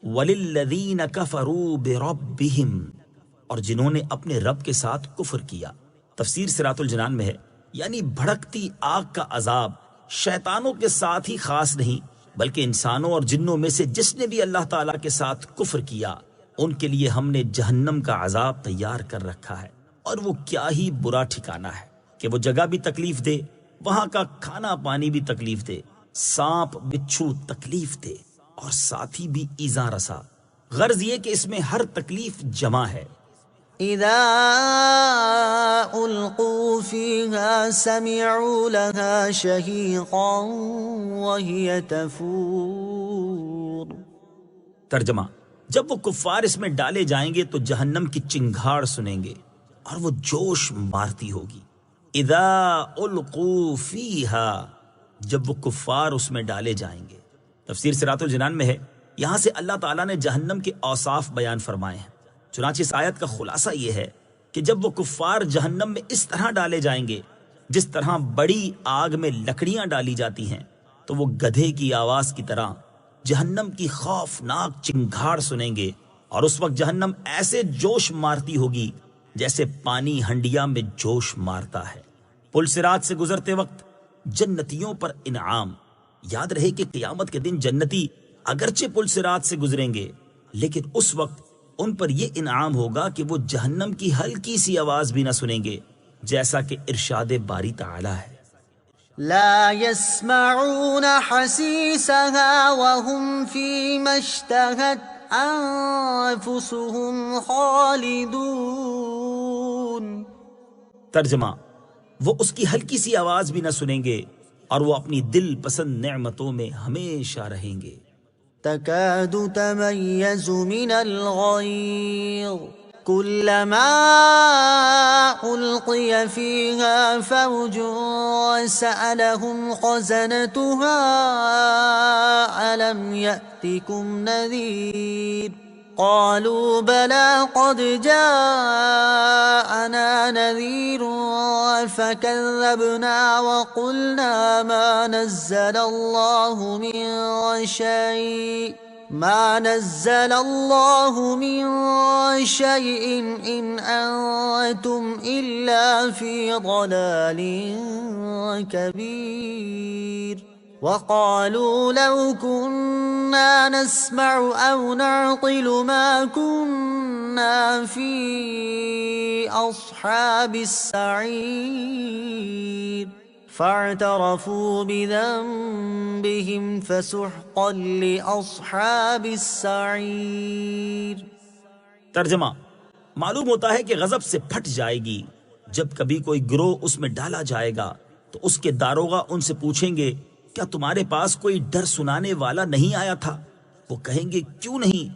وَلِلَّذِينَ كَفَرُوا بِرَبِّهِمْ، اور جنہوں نے اپنے رب کے ساتھ کفر کیا۔ تفسیر صراط الجنان میں ہے، یعنی بھڑکتی آگ کا عذاب شیطانوں کے ساتھ ہی خاص نہیں بلکہ انسانوں اور جنوں میں سے جس نے بھی اللہ تعالیٰ کے ساتھ کفر کیا ان کے لیے ہم نے جہنم کا عذاب تیار کر رکھا ہے، اور وہ کیا ہی برا ٹھکانہ ہے کہ وہ جگہ بھی تکلیف دے، وہاں کا کھانا پانی بھی تکلیف دے، سانپ بچھو تکلیف دے اور ساتھی بھی ایذا رسا۔ غرض یہ کہ اس میں ہر تکلیف جمع ہے۔ اذا القوا فيها سمعوا لها شهيقا وهي تفور۔ ترجمہ، جب وہ کفار اس میں ڈالے جائیں گے تو جہنم کی چنگھاڑ سنیں گے اور وہ جوش مارتی ہوگی۔ اذا القوا فيها، جب وہ کفار اس میں ڈالے جائیں گے۔ تفسیر صراط الجنان میں ہے، یہاں سے اللہ تعالیٰ نے جہنم کے اوصاف بیان فرمائے ہیں۔ چنانچہ اس آیت کا خلاصہ یہ ہے کہ جب وہ کفار جہنم میں اس طرح ڈالے جائیں گے جس طرح بڑی آگ میں لکڑیاں ڈالی جاتی ہیں تو وہ گدھے کی آواز کی طرح جہنم کی خوفناک چنگھاڑ سنیں گے، اور اس وقت جہنم ایسے جوش مارتی ہوگی جیسے پانی ہنڈیا میں جوش مارتا ہے۔ پل صراط سے گزرتے وقت جنتیوں پر انعام۔ یاد رہے کہ قیامت کے دن جنتی اگرچہ پل صراط سے گزریں گے لیکن اس وقت ان پر یہ انعام ہوگا کہ وہ جہنم کی ہلکی سی آواز بھی نہ سنیں گے، جیسا کہ ارشاد باری تعالی ہے، لا يسمعون حسيسها وهم فيما اشتهت أنفسهم خالدون۔ ترجمہ، وہ اس کی ہلکی سی آواز بھی نہ سنیں گے اور وہ اپنی دل پسند نعمتوں میں ہمیشہ رہیں گے۔ تكاد تميز من الغيظ كلما ألقي فيها فوج سألهم خزنتها ألم يأتكم نذير قالوا بلى قد جاءنا نذير فكذبنا وقلنا ما نزل الله من شيء إن أنتم إلا في ضلال كبير وقالوا لو كنا نسمع أو نعقل ما كنا في أصحاب السعير فاعترفوا بذنبهم فسحقا لأصحاب السعير۔ ترجمہ، معلوم ہوتا ہے کہ غضب سے پھٹ جائے گی جب کبھی کوئی گروہ اس میں ڈالا جائے گا تو اس کے داروغہ ان سے پوچھیں گے کیا تمہارے پاس کوئی ڈر سنانے والا نہیں آیا تھا؟ وہ کہیں گے کیوں نہیں،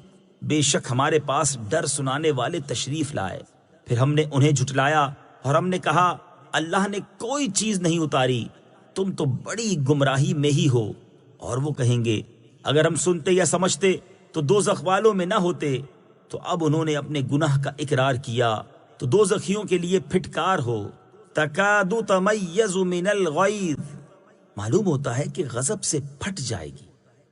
بے شک ہمارے پاس ڈر سنانے والے تشریف لائے۔ پھر ہم نے انہیں جھٹلایا اور ہم نے کہا اللہ نے کوئی چیز نہیں اتاری، تم تو بڑی گمراہی میں ہی ہو۔ اور وہ کہیں گے اگر ہم سنتے یا سمجھتے تو دوزخ والوں میں نہ ہوتے۔ تو اب انہوں نے اپنے گناہ کا اقرار کیا تو دوزخیوں کے لیے پھٹکار ہو، تکاد تمیز من الغیظ، معلوم ہوتا ہے کہ غضب سے پھٹ جائے گی۔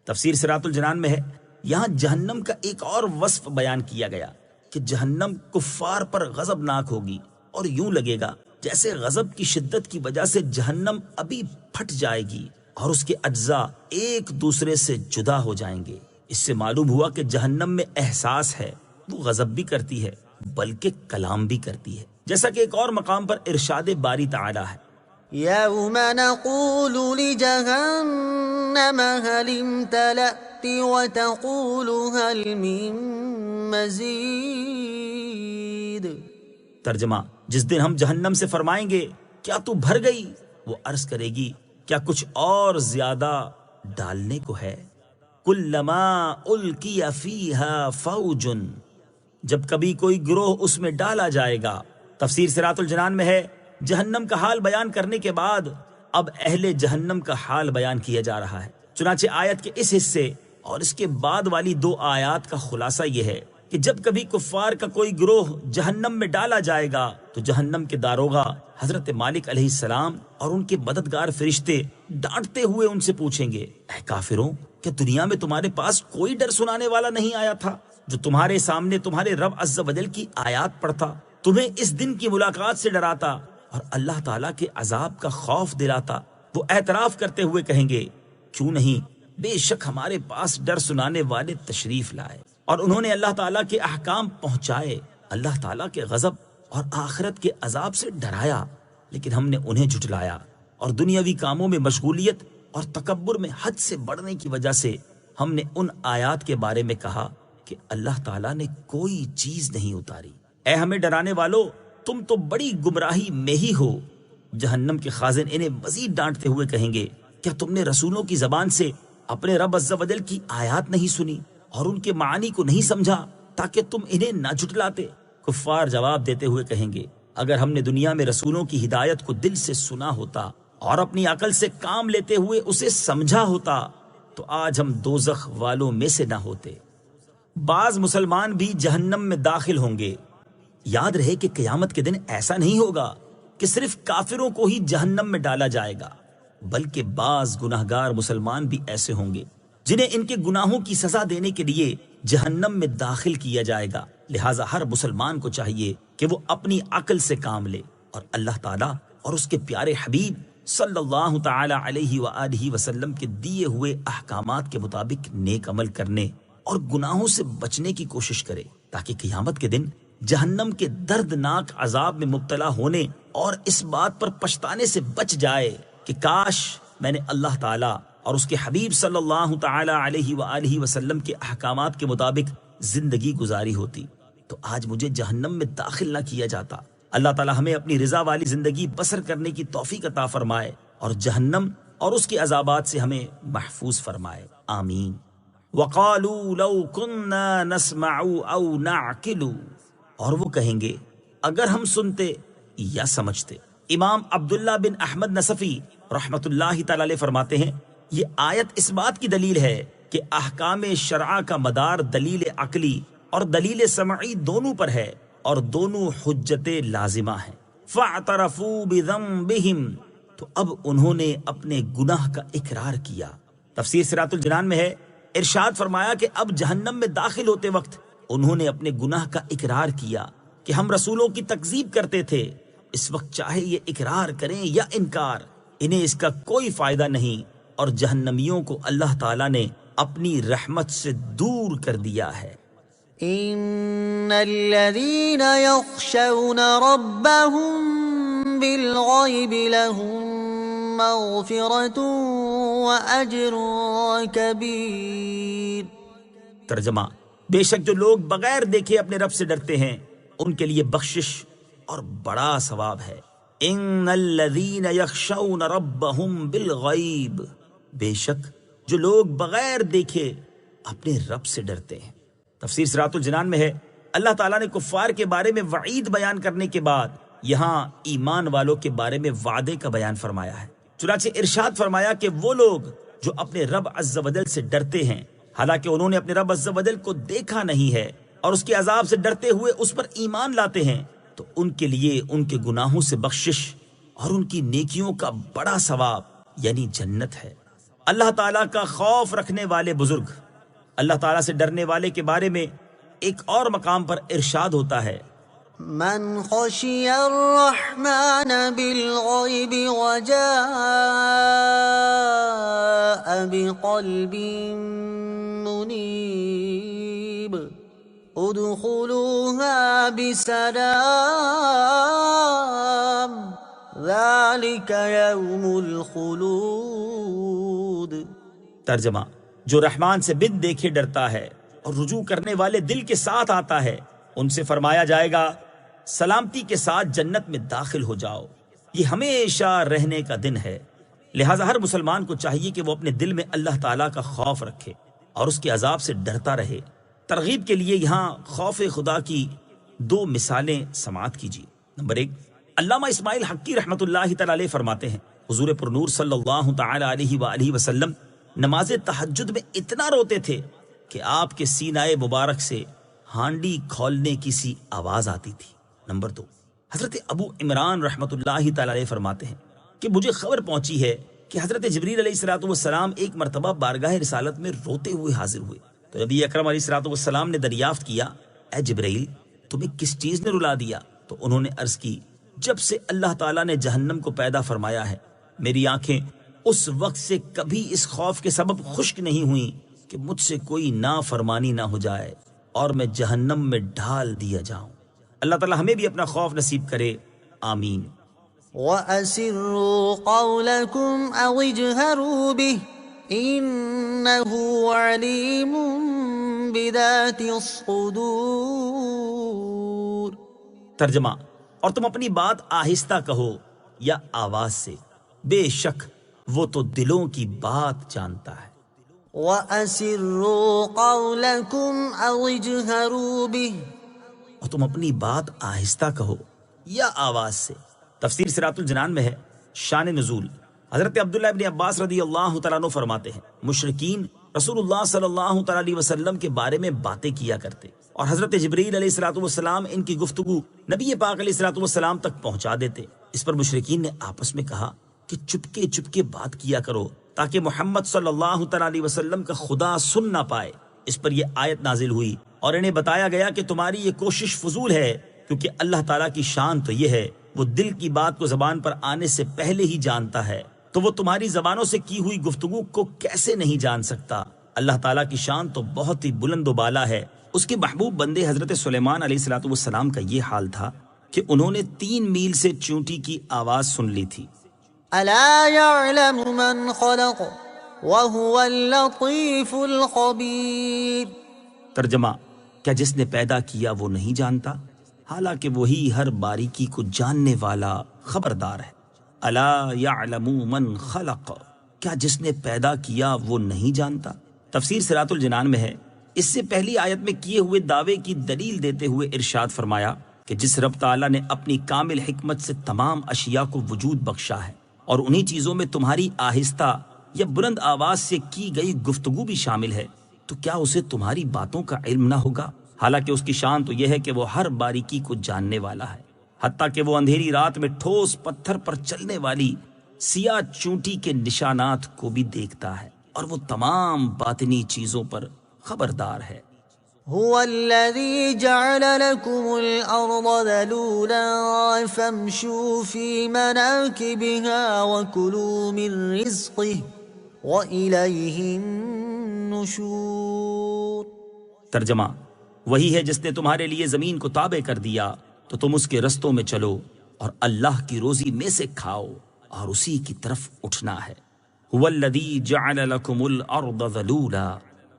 تفسیر صراط الجنان میں ہے، یہاں جہنم کا ایک اور وصف بیان کیا گیا کہ جہنم کفار پر غضبناک ہوگی اور یوں لگے گا جیسے غضب کی شدت کی وجہ سے جہنم ابھی پھٹ جائے گی اور اس کے اجزاء ایک دوسرے سے جدا ہو جائیں گے۔ اس سے معلوم ہوا کہ جہنم میں احساس ہے، وہ غضب بھی کرتی ہے بلکہ کلام بھی کرتی ہے، جیسا کہ ایک اور مقام پر ارشاد باری تعالی ہے، يوم نقول لجهنم هل امتلأت وتقول هل من مزيد۔ ترجمہ، جس دن ہم جہنم سے فرمائیں گے کیا تو بھر گئی، وہ عرض کرے گی کیا کچھ اور زیادہ ڈالنے کو ہے؟ کلما القی فیہا فوج، جب کبھی کوئی گروہ اس میں ڈالا جائے گا۔ تفسیر صراط الجنان میں ہے جہنم کا حال بیان کرنے کے بعد اب اہل جہنم کا حال بیان کیا جا رہا ہے۔ چنانچہ آیت کے اس حصے اور اس کے بعد والی 2 آیات کا خلاصہ یہ ہے کہ جب کبھی کفار کا کوئی گروہ جہنم میں ڈالا جائے گا تو جہنم کے داروغہ حضرت مالک علیہ السلام اور ان کے مددگار فرشتے ڈانٹتے ہوئے ان سے پوچھیں گے، اے کافروں، کیا دنیا میں تمہارے پاس کوئی ڈر سنانے والا نہیں آیا تھا جو تمہارے سامنے تمہارے رب عز و جل کی آیات پڑھتا، تمہیں اس دن کی ملاقات سے ڈراتا اور اللہ تعالیٰ کے عذاب کا خوف دلاتا؟ وہ اعتراف کرتے ہوئے کہیں گے کیوں نہیں، بے شک ہمارے پاس ڈر سنانے والے تشریف لائے اور انہوں نے اللہ تعالیٰ کے احکام پہنچائے، اللہ تعالیٰ کے غضب اور آخرت کے عذاب سے ڈرایا، لیکن ہم نے انہیں جھٹلایا اور دنیاوی کاموں میں مشغولیت اور تکبر میں حد سے بڑھنے کی وجہ سے ہم نے ان آیات کے بارے میں کہا کہ اللہ تعالیٰ نے کوئی چیز نہیں اتاری۔ اے ہمیں ڈرانے والو، تم تو بڑی گمراہی میں ہی ہو۔ جہنم کے خازن انہیں مزید ڈانٹتے ہوئے کہیں گے کیا تم نے رسولوں کی زبان سے اپنے رب عز و جل کی آیات نہیں سنی اور ان کے معانی کو نہیں سمجھا تاکہ تم انہیں نہ جھٹلاتے؟ کفار جواب دیتے ہوئے کہیں گے اگر ہم نے دنیا میں رسولوں کی ہدایت کو دل سے سنا ہوتا اور اپنی عقل سے کام لیتے ہوئے اسے سمجھا ہوتا تو آج ہم دوزخ والوں میں سے نہ ہوتے۔ بعض مسلمان بھی جہنم میں داخل ہوں گے۔ یاد رہے کہ قیامت کے دن ایسا نہیں ہوگا کہ صرف کافروں کو ہی جہنم میں ڈالا جائے گا، بلکہ بعض گناہگار مسلمان بھی ایسے ہوں گے جنہیں ان کے گناہوں کی سزا دینے کے لیے جہنم میں داخل کیا جائے گا۔ لہٰذا ہر مسلمان کو چاہیے کہ وہ اپنی عقل سے کام لے اور اللہ تعالیٰ اور اس کے پیارے حبیب صلی اللہ تعالی علیہ وآلہ وسلم کے دیے ہوئے احکامات کے مطابق نیک عمل کرنے اور گناہوں سے بچنے کی کوشش کرے تاکہ قیامت کے دن جہنم کے دردناک عذاب میں مبتلا ہونے اور اس بات پر پچھتانے سے بچ جائے کہ کاش میں نے اللہ تعالیٰ اور اس کے حبیب صلی اللہ تعالی علیہ وآلہ وسلم کے احکامات کے مطابق زندگی گزاری ہوتی تو آج مجھے جہنم میں داخل نہ کیا جاتا۔ اللہ تعالیٰ ہمیں اپنی رضا والی زندگی بسر کرنے کی توفیق عطا فرمائے اور جہنم اور اس کے عذابات سے ہمیں محفوظ فرمائے، آمین۔ وَقَالُوا لَوْ كُنَّا نَسْمَعُ أَوْ نَعْقِلُ، اور وہ کہیں گے اگر ہم سنتے یا سمجھتے۔ امام عبداللہ بن احمد نصفی رحمت اللہ تعالی علیہ فرماتے ہیں یہ آیت اس بات کی دلیل ہے کہ احکام شرعہ کا مدار دلیل عقلی اور دلیل سمعی دونوں پر ہے اور دونوں حجت لازمہ ہیں۔ فَاعْتَرَفُوا بِذَنبِهِمْ، تو اب انہوں نے اپنے گناہ کا اقرار کیا۔ تفسیر صراط الجنان میں ہے ارشاد فرمایا کہ اب جہنم میں داخل ہوتے وقت انہوں نے اپنے گناہ کا اقرار کیا کہ ہم رسولوں کی تکذیب کرتے تھے۔ اس وقت چاہے یہ اقرار کریں یا انکار، انہیں اس کا کوئی فائدہ نہیں اور جہنمیوں کو اللہ تعالیٰ نے اپنی رحمت سے دور کر دیا ہے۔ ان الذين يخشون ربهم بالغيب لهم مغفرة واجر كبير۔ ترجمہ، بے شک جو لوگ بغیر دیکھے اپنے رب سے ڈرتے ہیں ان کے لیے بخشش اور بڑا ثواب ہے۔ ان الذین یخشون ربهم بالغیب، بے شک جو لوگ بغیر دیکھے اپنے رب سے ڈرتے ہیں۔ تفسیر صراط الجنان میں ہے اللہ تعالیٰ نے کفار کے بارے میں وعید بیان کرنے کے بعد یہاں ایمان والوں کے بارے میں وعدے کا بیان فرمایا ہے۔ چنانچہ ارشاد فرمایا کہ وہ لوگ جو اپنے رب عز و جل سے ڈرتے ہیں حالانکہ انہوں نے اپنے رب عز و جل کو دیکھا نہیں ہے اور اس کے عذاب سے ڈرتے ہوئے اس پر ایمان لاتے ہیں تو ان کے لیے ان کے گناہوں سے بخشش اور ان کی نیکیوں کا بڑا ثواب یعنی جنت ہے۔ اللہ تعالیٰ کا خوف رکھنے والے بزرگ، اللہ تعالیٰ سے ڈرنے والے کے بارے میں ایک اور مقام پر ارشاد ہوتا ہے من خشی الرحمن بالغیب وجاء بقلب منیب ادخلوها بسلام ذلك یوم الخلود۔ ترجمہ، جو رحمان سے بن دیکھے ڈرتا ہے اور رجوع کرنے والے دل کے ساتھ آتا ہے ان سے فرمایا جائے گا سلامتی کے ساتھ جنت میں داخل ہو جاؤ، یہ ہمیشہ رہنے کا دن ہے۔ لہٰذا ہر مسلمان کو چاہیے کہ وہ اپنے دل میں اللہ تعالیٰ کا خوف رکھے اور اس کے عذاب سے ڈرتا رہے۔ ترغیب کے لیے یہاں خوف خدا کی 2 مثالیں سماعت کیجیے۔ نمبر 1، علامہ اسماعیل حقی رحمۃ اللہ تعالی علیہ فرماتے ہیں، حضور پر نور صلی اللہ تعالی علیہ وآلہ وسلم نماز تہجد میں اتنا روتے تھے کہ آپ کے سینہ مبارک سے ہانڈی کھولنے کی سی آواز آتی تھی۔ نمبر 2، حضرت ابو عمران رحمۃ اللہ تعالی علیہ فرماتے ہیں کہ مجھے خبر پہنچی ہے کہ حضرت جبریل علیہ الصلوۃ والسلام ایک مرتبہ بارگاہ رسالت میں روتے ہوئے حاضر ہوئے تو نبی اکرم علیہ الصلوۃ والسلام نے دریافت کیا، اے جبریل تمہیں کس چیز نے رلا دیا؟ تو انہوں نے عرض کی، جب سے اللہ تعالیٰ نے جہنم کو پیدا فرمایا ہے میری آنکھیں اس وقت سے کبھی اس خوف کے سبب خشک نہیں ہوئیں کہ مجھ سے کوئی نافرمانی نہ ہو جائے اور میں جہنم میں ڈال دیا جاؤں۔ اللہ تعالیٰ ہمیں بھی اپنا خوف نصیب کرے، آمین۔ وَأَسِرُّوا قَوْلَكُمْ أَوْ اجْهَرُوا بِهِ إِنَّهُ عَلِيمٌ بِذَاتِ الصُّدُورِ۔ ترجمہ، اور تم اپنی بات آہستہ کہو یا آواز سے، بے شک وہ تو دلوں کی بات جانتا ہے۔ وَأَسِرُّوا قَوْلَكُمْ أَوْ اجْهَرُوا بِهِ، اور تم اپنی بات آہستہ کہو یا آواز سے۔ تفسیر صراط الجنان میں ہے، شان نزول حضرت عبداللہ ابن عباس رضی اللہ تعالیٰ عنہ فرماتے ہیں، مشرکین رسول اللہ صلی اللہ تعالیٰ علیہ وسلم کے بارے میں باتیں کیا کرتے اور حضرت جبریل علیہ الصلوۃ والسلام ان کی گفتگو نبی پاک علیہ الصلوۃ والسلام تک پہنچا دیتے۔ اس پر مشرکین نے آپس میں کہا کہ چپکے چپکے بات کیا کرو تاکہ محمد صلی اللہ تعالیٰ علیہ وسلم کا خدا سن نہ پائے۔ اس پر یہ آیت نازل ہوئی اور انہیں بتایا گیا کہ تمہاری یہ کوشش فضول ہے، کیونکہ اللہ تعالیٰ کی شان تو یہ ہے وہ دل کی بات کو زبان پر آنے سے پہلے ہی جانتا ہے، تو وہ تمہاری زبانوں سے کی ہوئی گفتگو کو کیسے نہیں جان سکتا۔ اللہ تعالیٰ کی شان تو بہت ہی بلند و بالا ہے۔ اس کے محبوب بندے حضرت سلیمان علیہ الصلوۃ والسلام کا یہ حال تھا کہ انہوں نے 3 میل سے چونٹی کی آواز سن لی تھی۔ أَلَا يَعْلَمُ مَنْ خَلَقَ وَهُوَ اللَّطِيفُ الْخَبِيرُ۔ ترجمہ، کیا جس نے پیدا کیا وہ نہیں جانتا، حالانکہ وہی ہر باریکی کو جاننے والا خبردار ہے۔ الا یعلم من خلق، کیا جس نے پیدا کیا وہ نہیں جانتا۔ تفسیر صراط الجنان میں ہے، اس سے پہلی آیت میں کیے ہوئے دعوے کی دلیل دیتے ہوئے ارشاد فرمایا کہ جس رب تعالیٰ نے اپنی کامل حکمت سے تمام اشیاء کو وجود بخشا ہے اور انہی چیزوں میں تمہاری آہستہ یا بلند آواز سے کی گئی گفتگو بھی شامل ہے، تو کیا اسے تمہاری باتوں کا علم نہ ہوگا؟ حالانکہ اس کی شان تو یہ ہے کہ وہ ہر باریکی کو جاننے والا ہے، حتیٰ کہ وہ اندھیری رات میں ٹھوس پتھر پر چلنے والی سیاہ چونٹی کے نشانات کو بھی دیکھتا ہے اور وہ تمام باطنی چیزوں پر خبردار ہے۔ هو الذي جعل لكم الأرض ذلولا فامشوا في مناكبها وكلوا من رزقه وإليه النشور۔ ترجمہ، وہی ہے جس نے تمہارے لیے زمین کو تابع کر دیا تو تم اس کے رستوں میں چلو اور اللہ کی روزی میں سے کھاؤ اور اسی کی طرف اٹھنا ہے۔ هو الذی جعل لکم الارض ذلولا،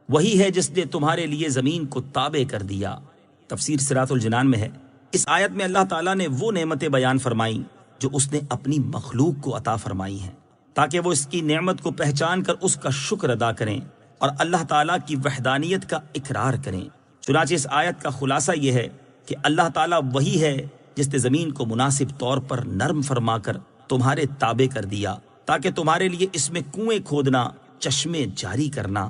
وہی ہے جس نے تمہارے لیے زمین کو تابع کر دیا۔ تفسیر صراط الجنان میں ہے، اس آیت میں اللہ تعالیٰ نے وہ نعمتیں بیان فرمائیں جو اس نے اپنی مخلوق کو عطا فرمائی ہیں تاکہ وہ اس کی نعمت کو پہچان کر اس کا شکر ادا کریں اور اللہ تعالیٰ کی وحدانیت کا اقرار کریں۔ چنانچہ اس آیت کا خلاصہ یہ ہے کہ اللہ تعالیٰ وہی ہے جس نے زمین کو مناسب طور پر نرم فرما کر تمہارے تابع کر دیا تاکہ تمہارے لیے اس میں کنویں کھودنا، چشمے جاری کرنا،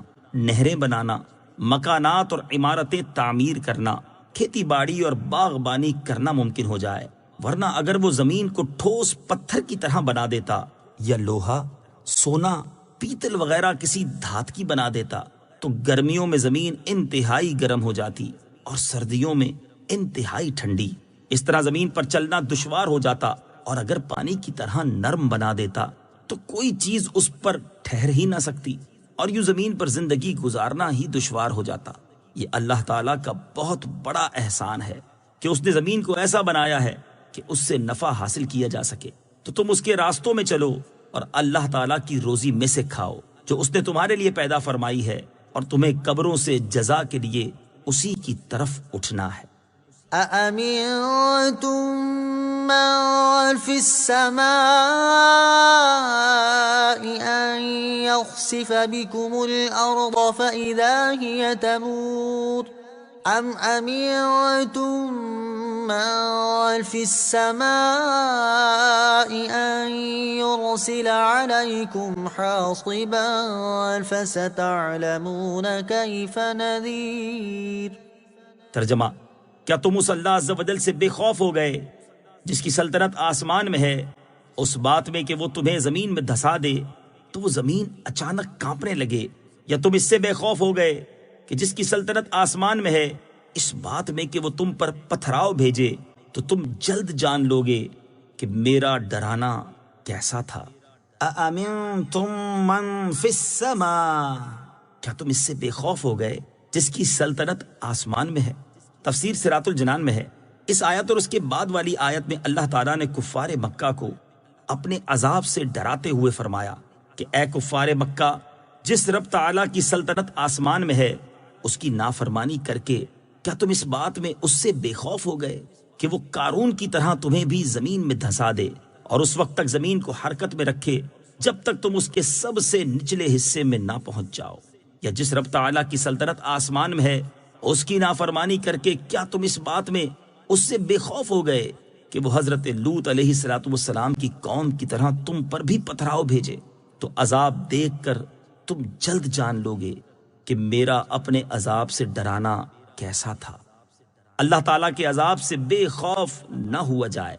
نہریں بنانا، مکانات اور عمارتیں تعمیر کرنا، کھیتی باڑی اور باغبانی کرنا ممکن ہو جائے، ورنہ اگر وہ زمین کو ٹھوس پتھر کی طرح بنا دیتا یا لوہا، سونا، پیتل وغیرہ کسی دھات کی بنا دیتا تو گرمیوں میں زمین انتہائی گرم ہو جاتی اور سردیوں میں انتہائی ٹھنڈی۔ اس طرح زمین پر چلنا دشوار ہو جاتا، اور اگر پانی کی طرح نرم بنا دیتا تو کوئی چیز اس پر ٹھہر ہی نہ سکتی اور یوں زمین پر زندگی گزارنا ہی دشوار ہو جاتا۔ یہ اللہ تعالیٰ کا بہت بڑا احسان ہے کہ اس نے زمین کو ایسا بنایا ہے کہ اس سے نفع حاصل کیا جا سکے، تو تم اس کے راستوں میں چلو اور اللہ تعالیٰ کی روزی میں سے کھاؤ جو اس نے تمہارے لیے پیدا فرمائی ہے، اور تمہیں قبروں سے جزا کے لیے اسی کی طرف اٹھنا ہے۔ أأمنتم من في السماء أن يخسف بكم الأرض فإذا هي تمور أم أمنتم من في السماء أن يرسل عليكم حاصبا فستعلمون كيف نذير۔ ترجمہ، کیا تم اس اللہ عز و جل سے بے خوف ہو گئے جس کی سلطنت آسمان میں ہے، اس بات میں کہ وہ تمہیں زمین میں دھسا دے تو وہ زمین اچانک کانپنے لگے، یا تم اس سے بے خوف ہو گئے کہ جس کی سلطنت آسمان میں ہے اس بات میں کہ وہ تم پر پتھراؤ بھیجے تو تم جلد جان لوگے کہ میرا ڈرانا کیسا تھا۔ اَأَمِنْتُمْ مَنْ فِي السَّمَاءِ، کیا تم اس سے بے خوف ہو گئے جس کی سلطنت آسمان میں ہے؟ تفسیر صراط الجنان میں ہے، اس آیت اور اس کے بعد والی آیت میں اللہ تعالیٰ نے کفار مکہ کو اپنے عذاب سے ڈراتے ہوئے فرمایا کہ اے کفار مکہ، جس رب تعالیٰ کی سلطنت آسمان میں ہے اس کی نافرمانی کر کے کیا تم اس بات میں اس سے بے خوف ہو گئے کہ وہ قارون کی طرح تمہیں بھی زمین میں دھسا دے اور اس وقت تک زمین کو حرکت میں رکھے جب تک تم اس کے سب سے نچلے حصے میں نہ پہنچ جاؤ؟ یا جس رب تعالیٰ کی سلطنت آسمان میں ہے اس کی نافرمانی کر کے کیا تم اس بات میں اس سے بے خوف ہو گئے کہ وہ حضرت لوط علیہ السلام کی قوم کی طرح تم پر بھی پتھراؤ بھیجے؟ تو عذاب دیکھ کر تم جلد جان لوگے کہ میرا اپنے عذاب سے ڈرانا کیسا تھا۔ اللہ تعالیٰ کے عذاب سے بے خوف نہ ہوا جائے۔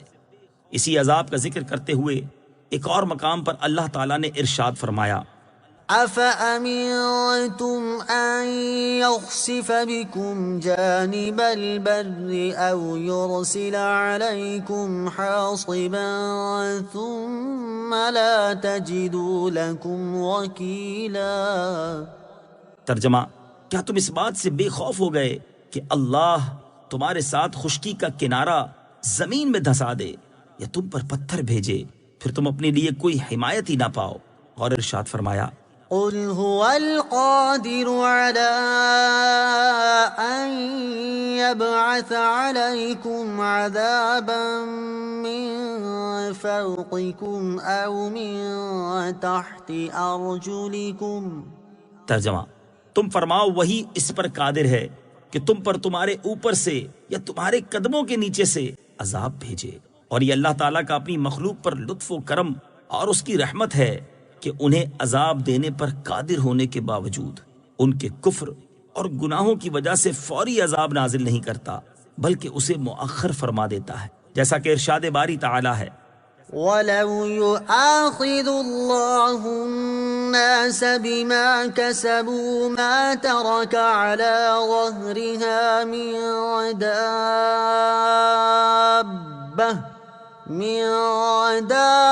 اسی عذاب کا ذکر کرتے ہوئے ایک اور مقام پر اللہ تعالیٰ نے ارشاد فرمایا، أَفَأَمِنْتُمْ أَنْ يَخْسِفَ بِكُمْ جَانِبَ الْبَرِّ أَوْ يُرْسِلَ عَلَيْكُمْ حَاصِبًا ثُمَّ لَا تَجِدُوا لَكُمْ وَكِيلًا۔ ترجمہ، کیا تم اس بات سے بے خوف ہو گئے کہ اللہ تمہارے ساتھ خشکی کا کنارہ زمین میں دھسا دے یا تم پر پتھر بھیجے پھر تم اپنے لیے کوئی حمایت ہی نہ پاؤ؟ اور ارشاد فرمایا، قُلْ هُوَ الْقَادِرُ عَلَىٰ أَن يَبْعَثَ عَلَيْكُمْ عَذَابًا مِّن فَوْقِكُمْ أَوْ مِن تَحْتِ أَرْجُلِكُمْ۔ ترجمہ، تم فرماؤ وہی اس پر قادر ہے کہ تم پر تمہارے اوپر سے یا تمہارے قدموں کے نیچے سے عذاب بھیجے، اور یہ اللہ تعالیٰ کا اپنی مخلوق پر لطف و کرم اور اس کی رحمت ہے کہ انہیں عذاب دینے پر قادر ہونے کے باوجود ان کے کفر اور گناہوں کی وجہ سے فوری عذاب نازل نہیں کرتا بلکہ اسے مؤخر فرما دیتا ہے، جیسا کہ ارشاد باری تعالیٰ ہے، وَلَوْ يُؤَاخِذُ اللَّهُ النَّاسَ بِمَا كَسَبُوا مَا تَرَكَ عَلَى ظَهْرِهَا مِن دَابَّةٍ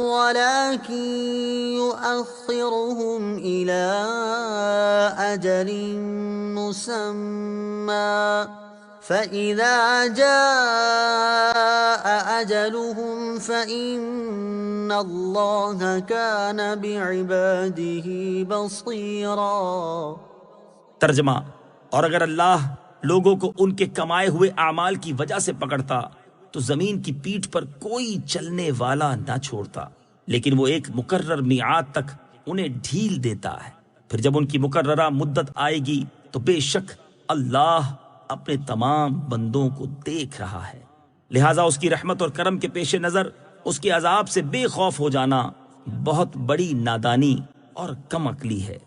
وَلَكِنْ يُؤَخِّرُهُمْ إِلَى أَجَلٍ مُّسَمًّى فَإِذَا جَاءَ أَجَلُهُمْ فَإِنَّ اللَّهَ كَانَ بِعِبَادِهِ بَصِيرًا۔ ترجمہ، اور اگر اللہ لوگوں کو ان کے کمائے ہوئے اعمال کی وجہ سے پکڑتا تو زمین کی پیٹھ پر کوئی چلنے والا نہ چھوڑتا، لیکن وہ ایک مقرر میعاد تک انہیں ڈھیل دیتا ہے، پھر جب ان کی مقررہ مدت آئے گی تو بے شک اللہ اپنے تمام بندوں کو دیکھ رہا ہے، لہٰذا اس کی رحمت اور کرم کے پیش نظر اس کے عذاب سے بے خوف ہو جانا بہت بڑی نادانی اور کم عقلی ہے۔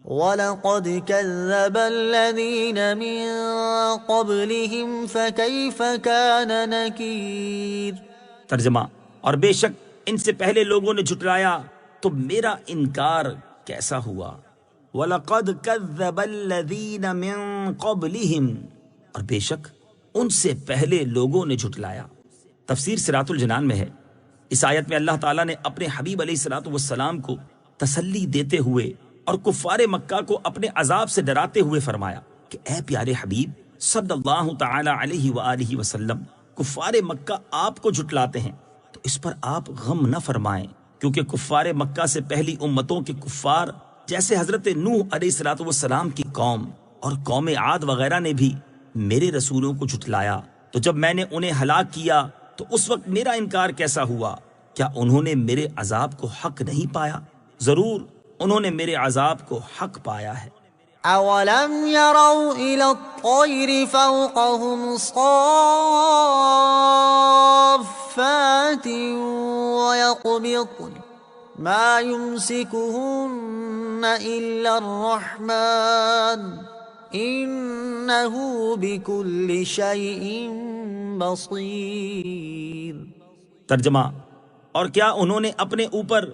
وَلَقَدْ كَذَّبَ الَّذِينَ مِن قَبْلِهِمْ فَكَيْفَ كَانَ نَكِيرِ۔ ترجمہ، اور بے شک ان سے پہلے لوگوں نے جھٹلایا تو میرا انکار کیسا ہوا۔ وَلَقَدْ كَذَّبَ الَّذِينَ مِن قَبْلِهِمْ، اور بے شک ان سے پہلے لوگوں نے جھٹلایا۔ تفسیر صراط الجنان میں ہے، اس آیت میں اللہ تعالیٰ نے اپنے حبیب علیہ السلام کو تسلی دیتے ہوئے اور کفار مکہ کو اپنے عذاب سے ڈراتے ہوئے فرمایا کہ اے پیارے حبیب صلی اللہ تعالی علیہ وآلہ وسلم، کفار مکہ آپ کو جھٹلاتے ہیں تو اس پر آپ غم نہ فرمائیں، کیونکہ کفار مکہ سے پہلی امتوں کے کفار جیسے حضرت نوح علیہ السلام کی قوم اور قوم عاد وغیرہ نے بھی میرے رسولوں کو جھٹلایا، تو جب میں نے انہیں ہلاک کیا تو اس وقت میرا انکار کیسا ہوا؟ کیا انہوں نے میرے عذاب کو حق نہیں پایا؟ ضرور انہوں نے میرے عذاب کو حق پایا ہے۔ أولم يروا إلى الطير فوقهم صافات ويقبضن ما يمسكهن إلا الرحمن إنه بكل شيء بصير۔ ترجمہ، اور کیا انہوں نے اپنے اوپر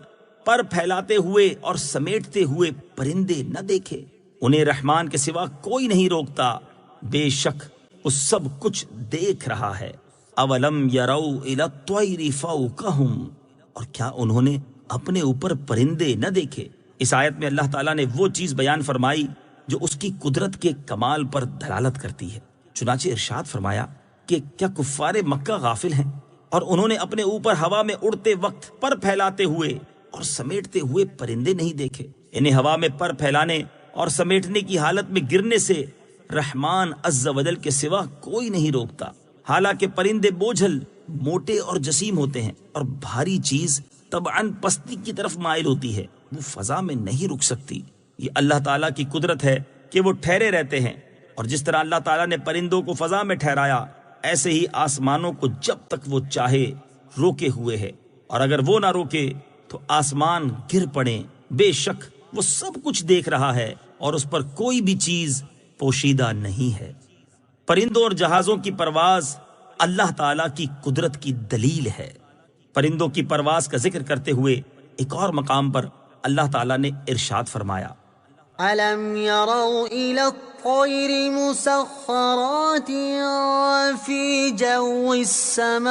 پر پھیلاتے ہوئے اور سمیٹتے ہوئے پرندے نہ دیکھے؟ انہیں رحمان کے سوا کوئی نہیں روکتا، بے شک وہ سب کچھ دیکھ رہا ہے۔ اولم یروا الی الطیر فوقہم، اور کیا انہوں نے اپنے اوپر پرندے نہ دیکھے؟ اس آیت میں اللہ تعالیٰ نے وہ چیز بیان فرمائی جو اس کی قدرت کے کمال پر دلالت کرتی ہے۔ چنانچہ ارشاد فرمایا کہ کیا کفار مکہ غافل ہیں اور انہوں نے اپنے اوپر ہوا میں اڑتے وقت پر پھیلاتے ہوئے اور سمیٹتے ہوئے پرندے نہیں دیکھے؟ انہیں ہوا میں پر پھیلانے اور سمیٹنے کی حالت میں گرنے سے رحمان عز و جل کے سوا کوئی نہیں روکتا۔ حالانکہ پرندے بوجھل، موٹے اور جسیم ہوتے ہیں، اور بھاری چیز طبعاً پستی کی طرف مائل ہوتی ہے، وہ فضا میں نہیں رک سکتی۔ یہ اللہ تعالیٰ کی قدرت ہے کہ وہ ٹھہرے رہتے ہیں، اور جس طرح اللہ تعالیٰ نے پرندوں کو فضا میں ٹھہرایا، ایسے ہی آسمانوں کو جب تک وہ چاہے روکے ہوئے ہے، اور اگر وہ نہ روکے تو آسمان گر پڑیں۔ بے شک وہ سب کچھ دیکھ رہا ہے اور اس پر کوئی بھی چیز پوشیدہ نہیں ہے۔ پرندوں اور جہازوں کی پرواز اللہ تعالیٰ کی قدرت کی دلیل ہے۔ پرندوں کی پرواز کا ذکر کرتے ہوئے ایک اور مقام پر اللہ تعالیٰ نے ارشاد فرمایا، أَلَمْ يَرَوْا إِلَى الطَّيْرِ مُسَخَّرَاتٍ فِي جَوِّ السَّمَاءِ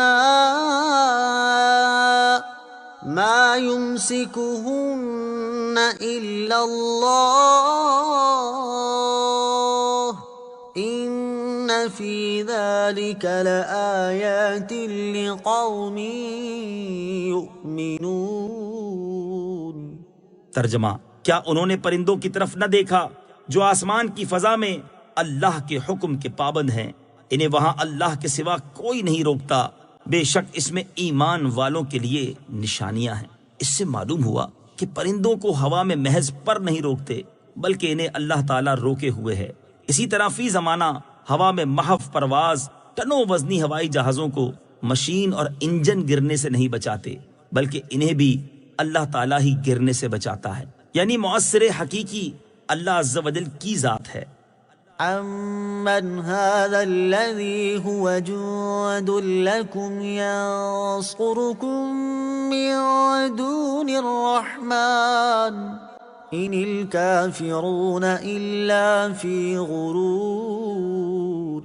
مَا يُمْسِكُهُنَّ إِلَّا اللَّهُ إِنَّ فِي ذَلِكَ لَآيَاتٍ لِقَوْمٍ يُؤْمِنُونَ۔ ترجمہ، کیا انہوں نے پرندوں کی طرف نہ دیکھا جو آسمان کی فضا میں اللہ کے حکم کے پابند ہیں؟ انہیں وہاں اللہ کے سوا کوئی نہیں روکتا، بے شک اس میں ایمان والوں کے لیے نشانیاں ہیں۔ اس سے معلوم ہوا کہ پرندوں کو ہوا میں محض پر نہیں روکتے، بلکہ انہیں اللہ تعالیٰ روکے ہوئے ہے۔ اسی طرح فی زمانہ ہوا میں محو پرواز ٹنوں وزنی ہوائی جہازوں کو مشین اور انجن گرنے سے نہیں بچاتے، بلکہ انہیں بھی اللہ تعالیٰ ہی گرنے سے بچاتا ہے، یعنی مؤثر حقیقی اللہ عز و جل کی ذات ہے۔ أَمَّنْ هَذَا الَّذِي هُوَ جُندٌ لَكُمْ يَنصُرُكُم مِّن دُونِ الرَّحْمَٰنِ إِنِ الْكَافِرُونَ إِلَّا فِي غُرُورٍ۔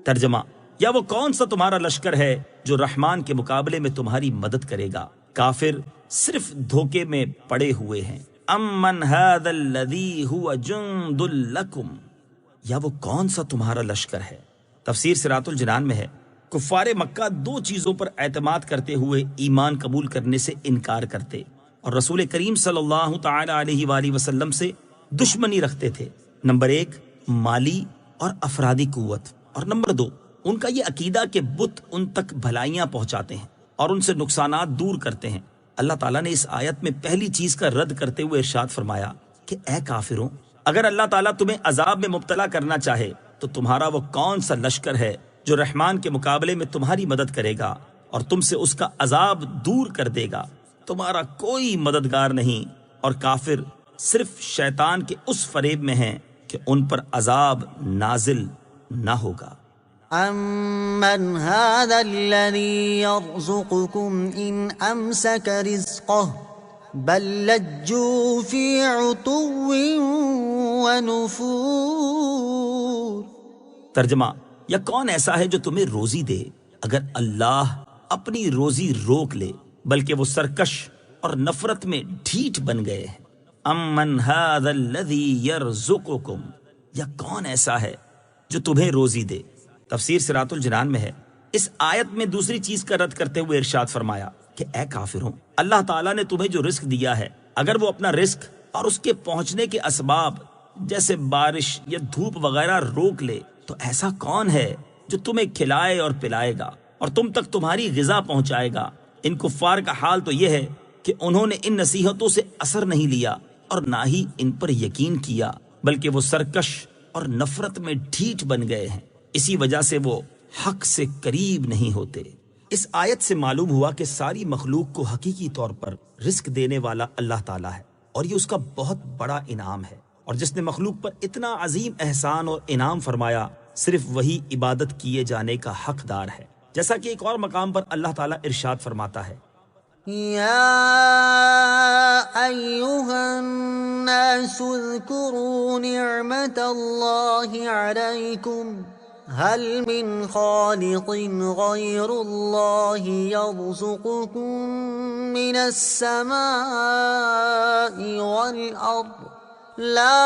ترجمہ، یا وہ کون سا تمہارا لشکر ہے جو رحمان کے مقابلے میں تمہاری مدد کرے گا؟ کافر صرف دھوکے میں پڑے ہوئے ہیں۔ امن هذا الذی هو جند لکم، یا وہ کون سا تمہارا لشکر ہے؟ تفسیر صراط الجنان میں ہے، کفار مکہ دو چیزوں پر اعتماد کرتے ہوئے ایمان قبول کرنے سے انکار کرتے اور رسول کریم صلی اللہ تعالی علیہ وآلہ وسلم سے دشمنی رکھتے تھے۔ نمبر 1 مالی اور افرادی قوت، اور نمبر 2 ان کا یہ عقیدہ کہ بت ان تک بھلائیاں پہنچاتے ہیں اور ان سے نقصانات دور کرتے ہیں۔ اللہ تعالیٰ نے اس آیت میں پہلی چیز کا رد کرتے ہوئے ارشاد فرمایا کہ اے کافروں، اگر اللہ تعالیٰ تمہیں عذاب میں مبتلا کرنا چاہے تو تمہارا وہ کون سا لشکر ہے جو رحمان کے مقابلے میں تمہاری مدد کرے گا اور تم سے اس کا عذاب دور کر دے گا؟ تمہارا کوئی مددگار نہیں، اور کافر صرف شیطان کے اس فریب میں ہیں کہ ان پر عذاب نازل نہ ہوگا۔ أَمَّنْ هَذَا الَّذِي يَرْزُقُكُمْ إِنْ أَمْسَكَ رِزْقَهُ بَلْ لَجُّوا فِي عُتُوٍّ وَنُفُورٍ۔ ترجمہ، یا کون ایسا ہے جو تمہیں روزی دے اگر اللہ اپنی روزی روک لے، بلکہ وہ سرکش اور نفرت میں ڈھیٹ بن گئے ہیں۔ امن هذا الذی یرزقکم، یا کون ایسا ہے جو تمہیں روزی دے؟ تفسیر صراط الجنان میں ہے، اس آیت میں دوسری چیز کا رد کرتے ہوئے ارشاد فرمایا کہ اے کافروں، اللہ تعالیٰ نے تمہیں جو رزق دیا ہے، اگر وہ اپنا رزق اور اس کے پہنچنے کے اسباب جیسے بارش یا دھوپ وغیرہ روک لے، تو ایسا کون ہے جو تمہیں کھلائے اور پلائے گا اور تم تک تمہاری غذا پہنچائے گا؟ ان کفار کا حال تو یہ ہے کہ انہوں نے ان نصیحتوں سے اثر نہیں لیا اور نہ ہی ان پر یقین کیا، بلکہ وہ سرکش اور نفرت میں ڈھیٹ بن گئے ہیں، اسی وجہ سے وہ حق سے قریب نہیں ہوتے۔ اس آیت سے معلوم ہوا کہ ساری مخلوق کو حقیقی طور پر رزق دینے والا اللہ تعالیٰ ہے، اور یہ اس کا بہت بڑا انعام ہے، اور جس نے مخلوق پر اتنا عظیم احسان اور انعام فرمایا، صرف وہی عبادت کیے جانے کا حقدار ہے۔ جیسا کہ ایک اور مقام پر اللہ تعالیٰ ارشاد فرماتا ہے، يا أيها الناس اذكروا نعمة الله عليكم هل من خالق غير الله يرزقكم من السماء والأرض لا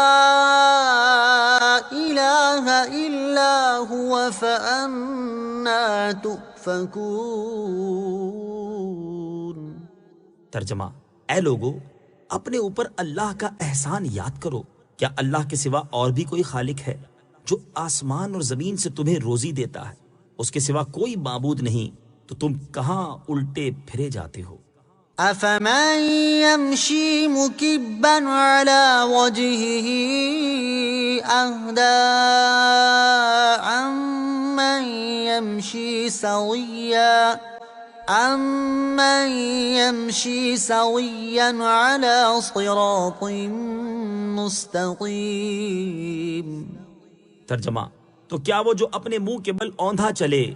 إله إلا هو فأنا تؤفكون۔ ترجمہ، اے لوگو، اپنے اوپر اللہ کا احسان یاد کرو، کیا اللہ کے سوا اور بھی کوئی خالق ہے جو آسمان اور زمین سے تمہیں روزی دیتا ہے؟ اس کے سوا کوئی معبود نہیں، تو تم کہاں الٹے پھرے جاتے ہو؟ أفمن يمشي مكبا على وجهه أهدى أمن يمشي سويا على صراط مستقيم۔ ترجمہ، تو کیا وہ جو اپنے منہ کے بل اوندھا چلے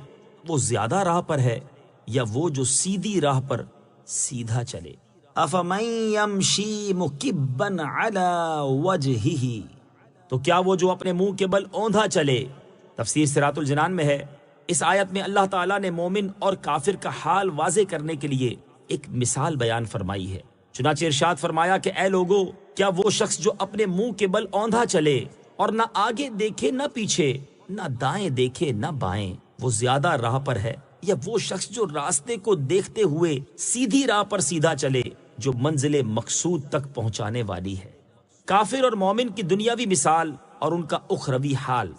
وہ زیادہ راہ پر ہے، یا وہ جو سیدھی راہ پر سیدھا چلے؟ افمن یمشی مکبا علی وجہہ، تو کیا وہ جو اپنے منہ کے بل اوندھا چلے؟ تفسیر صراط الجنان میں ہے، اس آیت میں اللہ تعالیٰ نے مومن اور کافر کا حال واضح کرنے کے لیے ایک مثال بیان فرمائی ہے۔ چنانچہ ارشاد فرمایا کہ اے لوگو، کیا وہ شخص جو اپنے منہ کے بل اوندھا چلے اور نہ آگے دیکھے نہ پیچھے، نہ دائیں دیکھے نہ بائیں، وہ زیادہ راہ پر ہے، یا وہ شخص جو راستے کو دیکھتے ہوئے سیدھی راہ پر سیدھا چلے جو منزل مقصود تک پہنچانے والی ہے؟ کافر اور مومن کی دنیاوی مثال اور ان کا اخروی حال۔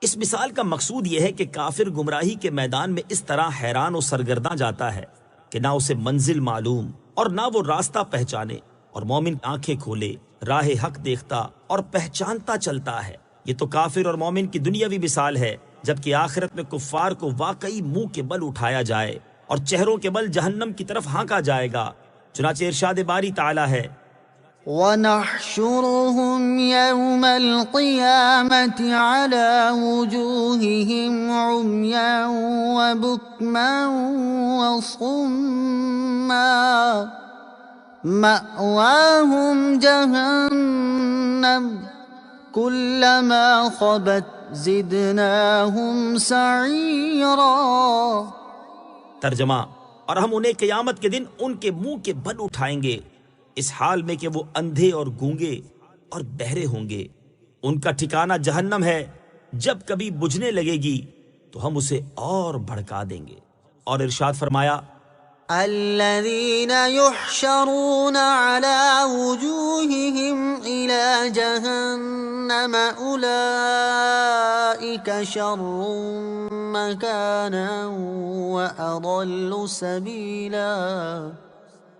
اس مثال کا مقصود یہ ہے کہ کافر گمراہی کے میدان میں اس طرح حیران و سرگرداں جاتا ہے کہ نہ اسے منزل معلوم اور نہ وہ راستہ پہچانے، اور مومن آنکھیں کھولے، راہ حق دیکھتا اور پہچانتا چلتا ہے۔ یہ تو کافر اور مومن کی دنیاوی مثال ہے، جبکہ آخرت میں کفار کو واقعی منہ کے بل اٹھایا جائے اور چہروں کے بل جہنم کی طرف ہانکا جائے گا۔ چنانچہ ارشاد باری تعالیٰ ہے، وَنَحْشُرُهُمْ يَوْمَ الْقِيَامَةِ عَلَى وُجُوهِهِمْ عُمْيًا وَبُكْمًا وَصُمًّا مَأْوَاهُمْ جَهَنَّمُ كُلَّمَا خَبَتْ زِدْنَاهُمْ سَعِيرًا۔ ترجمہ، اور ہم انہیں قیامت کے دن ان کے منہ کے بل اٹھائیں گے، اس حال میں کہ وہ اندھے اور گونگے اور بہرے ہوں گے۔ ان کا ٹھکانہ جہنم ہے، جب کبھی بجھنے لگے گی تو ہم اسے اور بھڑکا دیں گے۔ اور ارشاد فرمایا، الذين يحشرون على وجوههم إلى جهنم أولئك شر مكانا وأضل سبيلا۔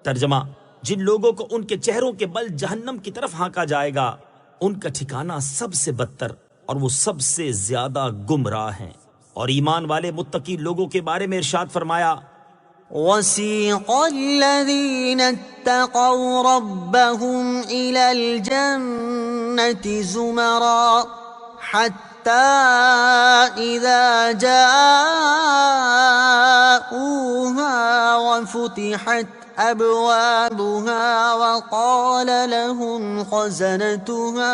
ترجمہ، جن لوگوں کو ان کے چہروں کے بل جہنم کی طرف ہانکا جائے گا، ان کا ٹھکانہ سب سے بدتر اور وہ سب سے زیادہ گمراہ ہیں۔ اور ایمان والے متقی لوگوں کے بارے میں ارشاد فرمایا، وَسِيقَ الَّذِينَ اتَّقَوْا رَبَّهُمْ إِلَى الْجَنَّةِ زُمَرًا حَتَّى إِذَا جَاءُوهَا وَفُتِحَتْ أَبْوَابُهَا وَقَالَ لَهُمْ خَزَنَتُهَا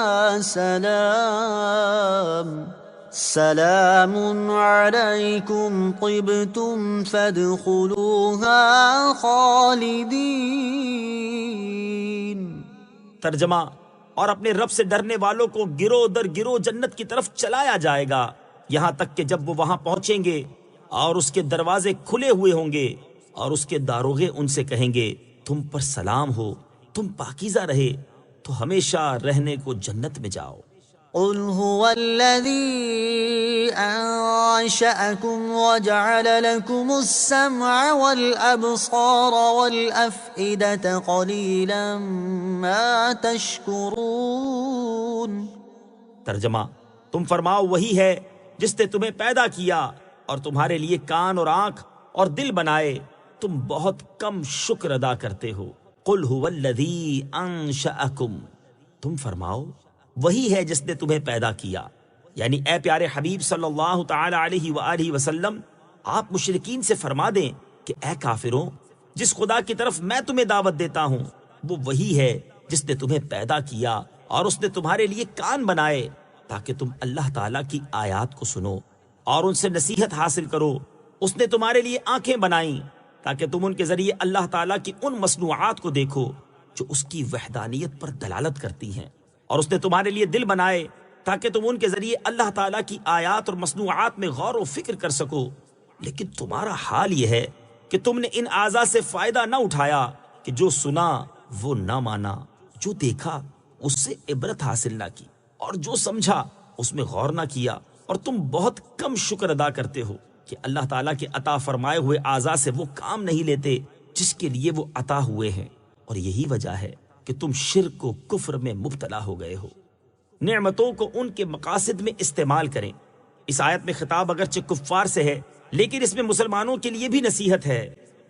سلام علیکم طبتم فادخلوها خالدین۔ ترجمہ، اور اپنے رب سے ڈرنے والوں کو گروہ در گروہ جنت کی طرف چلایا جائے گا، یہاں تک کہ جب وہ وہاں پہنچیں گے اور اس کے دروازے کھلے ہوئے ہوں گے اور اس کے داروغے ان سے کہیں گے، تم پر سلام ہو، تم پاکیزہ رہے تو ہمیشہ رہنے کو جنت میں جاؤ۔ قل هو الذي أنشأكم وجعل لكم السمع والأبصار والأفئدة قليلا ما تشكرون۔ ترجمہ، تم فرماؤ وہی ہے جس نے تمہیں پیدا کیا اور تمہارے لیے کان اور آنکھ اور دل بنائے، تم بہت کم شکر ادا کرتے ہو۔ قل هو الذی انشأکم، تم فرماؤ وہی ہے جس نے تمہیں پیدا کیا، یعنی اے پیارے حبیب صلی اللہ تعالی علیہ وآلہ وسلم، آپ مشرکین سے فرما دیں کہ اے کافروں، جس خدا کی طرف میں تمہیں دعوت دیتا ہوں وہ وہی ہے جس نے تمہیں پیدا کیا اور اس نے تمہارے لیے کان بنائے تاکہ تم اللہ تعالیٰ کی آیات کو سنو اور ان سے نصیحت حاصل کرو۔ اس نے تمہارے لیے آنکھیں بنائیں تاکہ تم ان کے ذریعے اللہ تعالیٰ کی ان مصنوعات کو دیکھو جو اس کی وحدانیت پر دلالت کرتی ہیں، اور اس نے تمہارے لیے دل بنائے تاکہ تم ان کے ذریعے اللہ تعالیٰ کی آیات اور مصنوعات میں غور و فکر کر سکو۔ لیکن تمہارا حال یہ ہے کہ تم نے ان اعضاء سے فائدہ نہ اٹھایا کہ جو سنا وہ نہ مانا، جو دیکھا اس سے عبرت حاصل نہ کی، اور جو سمجھا اس میں غور نہ کیا، اور تم بہت کم شکر ادا کرتے ہو کہ اللہ تعالیٰ کے عطا فرمائے ہوئے اعضاء سے وہ کام نہیں لیتے جس کے لیے وہ عطا ہوئے ہیں، اور یہی وجہ ہے کہ تم شرک و کفر میں مبتلا ہو گئے ہو۔ نعمتوں کو ان کے مقاصد میں استعمال کریں۔ اس آیت میں خطاب اگرچہ کفار سے ہے، لیکن اس میں مسلمانوں کے لیے بھی نصیحت ہے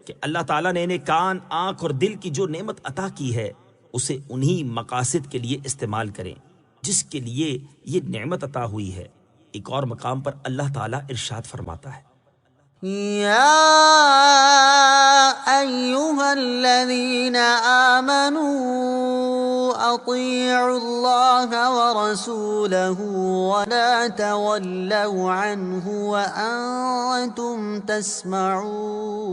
کہ اللہ تعالیٰ نے انہیں کان، آنکھ اور دل کی جو نعمت عطا کی ہے اسے انہی مقاصد کے لیے استعمال کریں جس کے لیے یہ نعمت عطا ہوئی ہے۔ ایک اور مقام پر اللہ تعالیٰ ارشاد فرماتا ہے، يا أيها الذين آمنوا أطيعوا الله ورسوله ولا تولوا عنه وأنتم تسمعون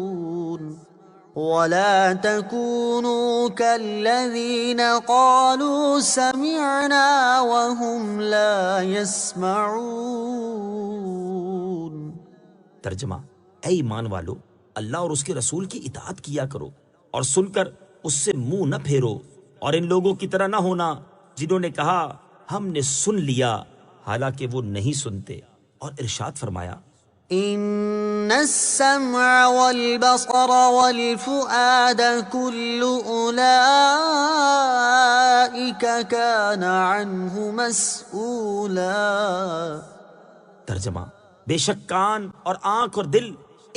ولا تكونوا كالذين قالوا سمعنا وهم لا يسمعون۔ ترجمہ، اے ایمان والو، اللہ اور اس کے رسول کی اطاعت کیا کرو اور سن کر اس سے منہ نہ پھیرو، اور ان لوگوں کی طرح نہ ہونا جنہوں نے کہا ہم نے سن لیا حالانکہ وہ نہیں سنتے۔ اور ارشاد فرمایا، ان السمع والبصر والفؤاد كل اولئك كان عنه مسؤولا۔ ترجمہ، بے شک کان اور آنکھ اور دل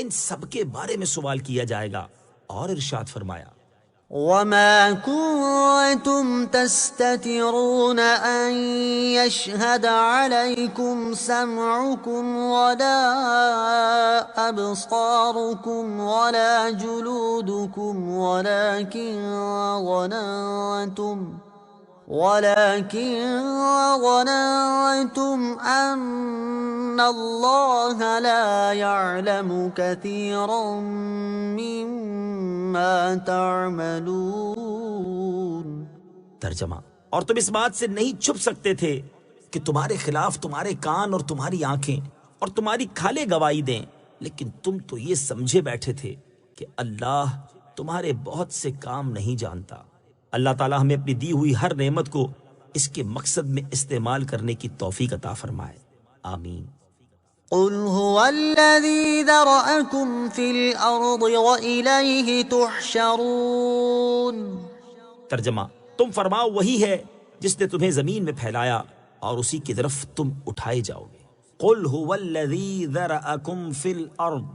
ان سب کے بارے میں سوال کیا جائے گا۔ اور ارشاد فرمایا، وما كنتم تستترون أن يشهد عليكم سمعكم ولا أبصاركم ولا جلودكم ولكن ظننتم أن الله لا يعلم كثيرا مما تعملون۔ ترجمہ، اور تم اس بات سے نہیں چھپ سکتے تھے کہ تمہارے خلاف تمہارے کان اور تمہاری آنکھیں اور تمہاری کھالیں گواہی دیں، لیکن تم تو یہ سمجھے بیٹھے تھے کہ اللہ تمہارے بہت سے کام نہیں جانتا۔ اللہ تعالیٰ ہمیں اپنی دی ہوئی ہر نعمت کو اس کے مقصد میں استعمال کرنے کی توفیق عطا فرمائے، آمین۔ قل هو الذي ذرأكم في الأرض وإليه تحشرون۔ ترجمہ، تم فرماؤ وہی ہے جس نے تمہیں زمین میں پھیلایا اور اسی کی طرف تم اٹھائے جاؤ گے۔ قل هو الذی ذرأکم فی الارض،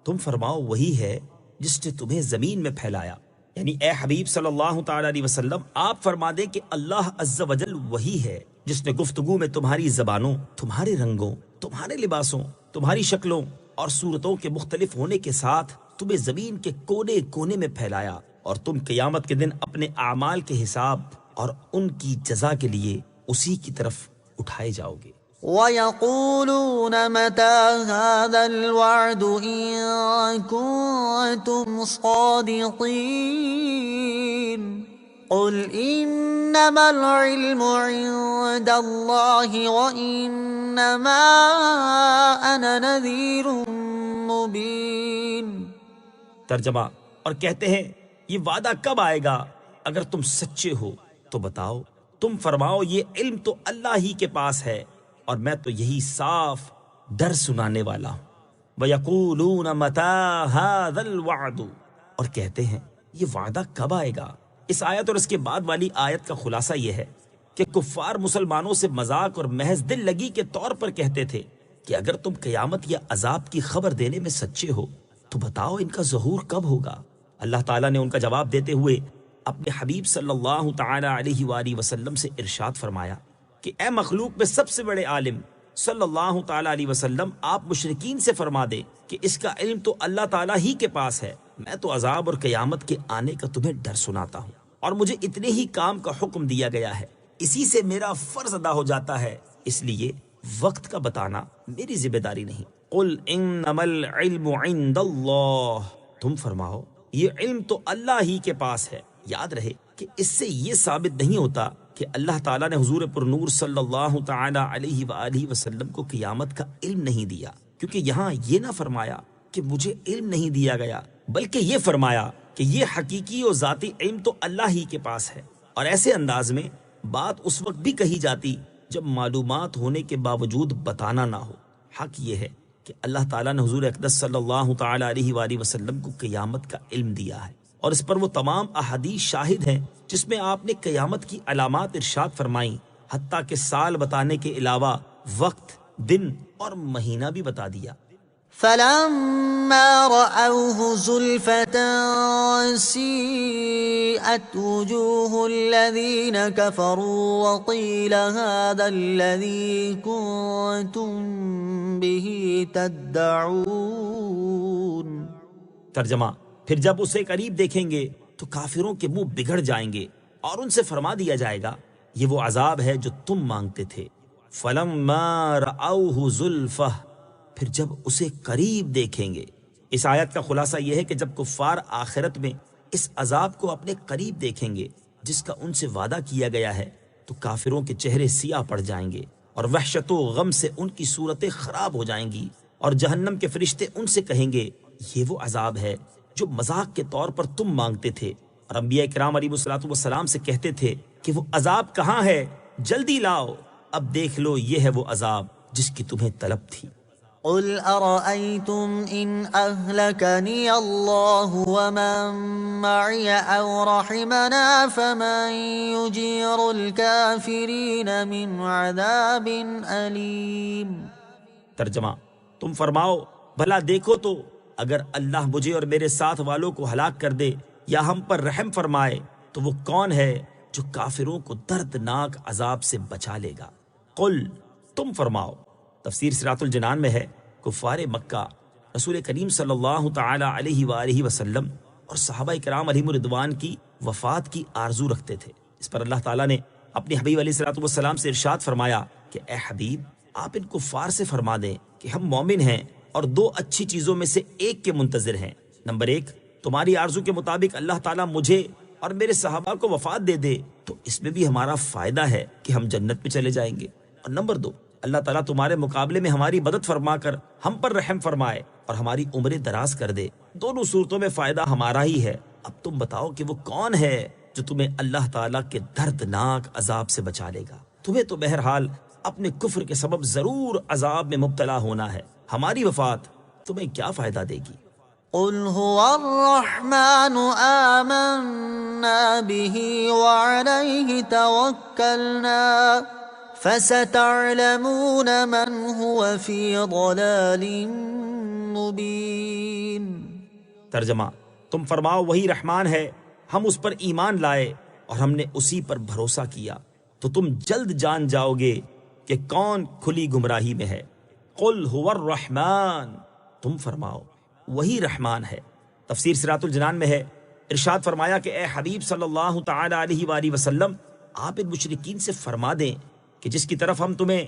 تم فرماؤ وہی ہے جس نے تمہیں زمین میں پھیلایا، یعنی اے حبیب صلی اللہ تعالی علیہ وسلم، آپ فرما دیں کہ اللہ عز و جل وہی ہے جس نے گفتگو میں تمہاری زبانوں، تمہارے رنگوں، تمہارے لباسوں، تمہاری شکلوں اور صورتوں کے مختلف ہونے کے ساتھ تمہیں زمین کے کونے کونے میں پھیلایا، اور تم قیامت کے دن اپنے اعمال کے حساب اور ان کی جزا کے لیے اسی کی طرف اٹھائے جاؤ گے۔ وَيَقُولُونَ مَتَى هَذَا الْوَعْدُ إِن كُنتُمْ صَادِقِينَ قُلْ إِنَّمَا الْعِلْمُ عِندَ اللَّهِ وَإِنَّمَا أَنَا نَذِيرٌ مُبِينٌ۔ ترجمہ، اور کہتے ہیں یہ وعدہ کب آئے گا؟ اگر تم سچے ہو تو بتاؤ تم فرماؤ یہ علم تو اللہ ہی کے پاس ہے اور میں تو یہی صاف ڈر سنانے والا ہوں۔ وَيَقُولُونَ مَتَى هَذَا الْوَعْدُ، اور کہتے ہیں یہ وعدہ کب آئے گا۔ اس آیت اور اس کے بعد والی آیت کا خلاصہ یہ ہے کہ کفار مسلمانوں سے مذاق اور محض دل لگی کے طور پر کہتے تھے کہ اگر تم قیامت یا عذاب کی خبر دینے میں سچے ہو تو بتاؤ ان کا ظہور کب ہوگا۔ اللہ تعالیٰ نے ان کا جواب دیتے ہوئے اپنے حبیب صلی اللہ تعالی علیہ وآلہ وسلم سے ارشاد فرمایا کہ اے مخلوق میں سب سے بڑے عالم صلی اللہ تعالی علیہ وسلم، آپ مشرکین سے فرما دے کہ اس کا علم تو اللہ تعالیٰ ہی کے پاس ہے، میں تو عذاب اور قیامت کے آنے کا تمہیں ڈر سناتا ہوں اور مجھے اتنے ہی کام کا حکم دیا گیا ہے، اسی سے میرا فرض ادا ہو جاتا ہے، اس لیے وقت کا بتانا میری ذمہ داری نہیں۔ قل انما العلم عند اللہ، تم فرماؤ یہ علم تو اللہ ہی کے پاس ہے۔ یاد رہے کہ اس سے یہ ثابت نہیں ہوتا کہ اللہ تعالیٰ نے حضور پر نور صلی اللہ تعالی علیہ وآلہ وسلم کو قیامت کا علم نہیں دیا، کیونکہ یہاں یہ نہ فرمایا کہ مجھے علم نہیں دیا گیا، بلکہ یہ فرمایا کہ یہ حقیقی اور ذاتی علم تو اللہ ہی کے پاس ہے۔ اور ایسے انداز میں بات اس وقت بھی کہی جاتی جب معلومات ہونے کے باوجود بتانا نہ ہو۔ حق یہ ہے کہ اللہ تعالیٰ نے حضور اقدس صلی اللہ تعالی علیہ وآلہ وسلم کو قیامت کا علم دیا ہے، اور اس پر وہ تمام احادیث شاہد ہیں جس میں آپ نے قیامت کی علامات ارشاد فرمائیں، حتیٰ کہ سال بتانے کے علاوہ وقت، دن اور مہینہ بھی بتا دیا۔ فلما رأوه زلفة سيئت وجوه الذين كفروا وقيل هذا الذي كنتم به تدعون۔ ترجمہ، پھر جب اسے قریب دیکھیں گے تو کافروں کے منہ بگڑ جائیں گے اور ان سے فرما دیا جائے گا یہ وہ عذاب ہے جو تم مانگتے تھے۔ فلما رأوه زلفہ، پھر جب اسے قریب دیکھیں گے۔ اس آیت کا خلاصہ یہ ہے کہ جب کفار آخرت میں اس عذاب کو اپنے قریب دیکھیں گے جس کا ان سے وعدہ کیا گیا ہے تو کافروں کے چہرے سیاہ پڑ جائیں گے اور وحشت و غم سے ان کی صورتیں خراب ہو جائیں گی، اور جہنم کے فرشتے ان سے کہیں گے یہ وہ عذاب ہے جو مذاق کے طور پر تم مانگتے تھے، اور انبیاء کرام علیہ الصلوۃ والسلام سے کہتے تھے کہ وہ عذاب کہاں ہے، جلدی لاؤ، اب دیکھ لو یہ ہے وہ عذاب جس کی تمہیں طلب تھی۔ قل أرأيتم إن أهلكني الله ومن معي أو رحمنا فمن يجير الكافرين من عذاب أليم۔ ترجمہ، تم فرماؤ بھلا دیکھو تو اگر اللہ مجھے اور میرے ساتھ والوں کو ہلاک کر دے یا ہم پر رحم فرمائے تو وہ کون ہے جو کافروں کو دردناک عذاب سے بچا لے گا۔ قل، تم فرماؤ، تفسیر صراط الجنان میں ہے کفار مکہ رسول کریم صلی اللہ تعالی علیہ وآلہ وسلم اور صحابہ کرام علیہم رضوان کی وفات کی آرزو رکھتے تھے۔ اس پر اللہ تعالیٰ نے اپنے حبیب علیہ الصلوۃ والسلام سے ارشاد فرمایا کہ اے حبیب، آپ ان کفار سے فرما دیں کہ ہم مومن ہیں اور دو اچھی چیزوں میں سے ایک کے منتظر ہیں۔ نمبر ایک، تمہاری آرزو کے مطابق اللہ تعالیٰ مجھے اور میرے صحابہ کو وفات دے دے تو اس میں بھی ہمارا فائدہ ہے کہ ہم جنت میں چلے جائیں گے، اور نمبر دو، اللہ تعالیٰ تمہارے مقابلے میں ہماری مدد فرما کر ہم پر رحم فرمائے اور ہماری عمریں دراز کر دے۔ دونوں صورتوں میں فائدہ ہمارا ہی ہے۔ اب تم بتاؤ کہ وہ کون ہے جو تمہیں اللہ تعالیٰ کے دردناک عذاب سے بچا لے گا۔ تمہیں تو بہرحال اپنے کفر کے سبب ضرور عذاب میں مبتلا ہونا ہے، ہماری وفات تمہیں کیا فائدہ دے گی؟ قل هو الرحمن آمنا به وعليه توكلنا فستعلمون من هو في ضلال مبين۔ ترجمہ، تم فرماؤ وہی رحمان ہے، ہم اس پر ایمان لائے اور ہم نے اسی پر بھروسہ کیا تو تم جلد جان جاؤ گے کہ کون کھلی گمراہی میں ہے۔ قل هو الرحمن، تم فرماؤ وہی رحمان ہے۔ تفسیر صراط الجنان میں ہے ارشاد فرمایا کہ اے حبیب صلی اللہ تعالی علیہ وآلہ وسلم، آپ ان مشرکین سے فرما دیں کہ جس کی طرف ہم تمہیں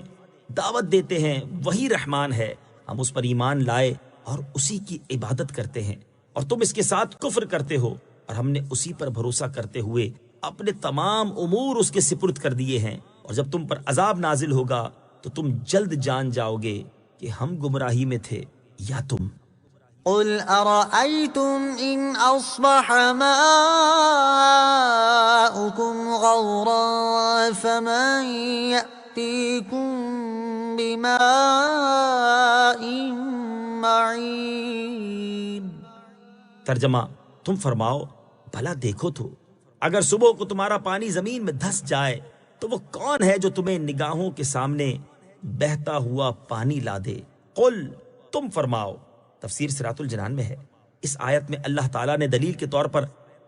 دعوت دیتے ہیں وہی رحمان ہے، ہم اس پر ایمان لائے اور اسی کی عبادت کرتے ہیں، اور تم اس کے ساتھ کفر کرتے ہو، اور ہم نے اسی پر بھروسہ کرتے ہوئے اپنے تمام امور اس کے سپرد کر دیے ہیں، اور جب تم پر عذاب نازل ہوگا تو تم جلد جان جاؤ گے کہ ہم گمراہی میں تھے یا تم۔ قل أرأيتم إن أصبح ماؤكم غورا فمن يأتيكم بماء معين۔ ترجمہ، تم فرماؤ بھلا دیکھو تو اگر صبح کو تمہارا پانی زمین میں دھس جائے تو وہ کون ہے جو تمہیں نگاہوں کے سامنے بہتا ہوا پانی لا دے؟ قل، تم فرماؤ۔ تفسیر صراط الجنان میں ہے، اس آیت میں اللہ تعالیٰ نے دلیل کے طور پر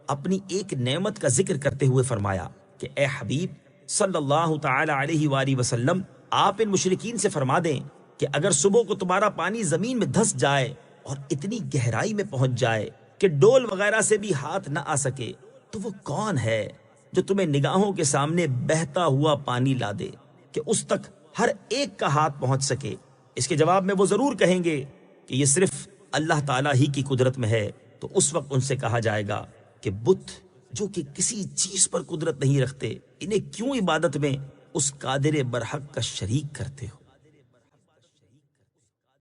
اپنی ایک نعمت کا ذکر کرتے ہوئے فرمایا کہ اے حبیب صلی اللہ تعالی علیہ وآلہ وسلم، آپ ان مشرکین سے فرما دیں کہ اگر صبح کو تمہارا پانی زمین میں دھس جائے اور اتنی گہرائی میں پہنچ جائے کہ ڈول وغیرہ سے بھی ہاتھ نہ آ سکے تو وہ کون ہے جو تمہیں نگاہوں کے سامنے بہتا ہوا پانی لا دے کہ اس تک ہر ایک کا ہاتھ پہنچ سکے؟ اس کے جواب میں وہ ضرور کہیں گے کہ یہ صرف اللہ تعالیٰ ہی کی قدرت میں ہے۔ تو اس وقت ان سے کہا جائے گا کہ بت جو کہ کسی چیز پر قدرت نہیں رکھتے، انہیں کیوں عبادت میں اس قادر برحق کا شریک کرتے ہو؟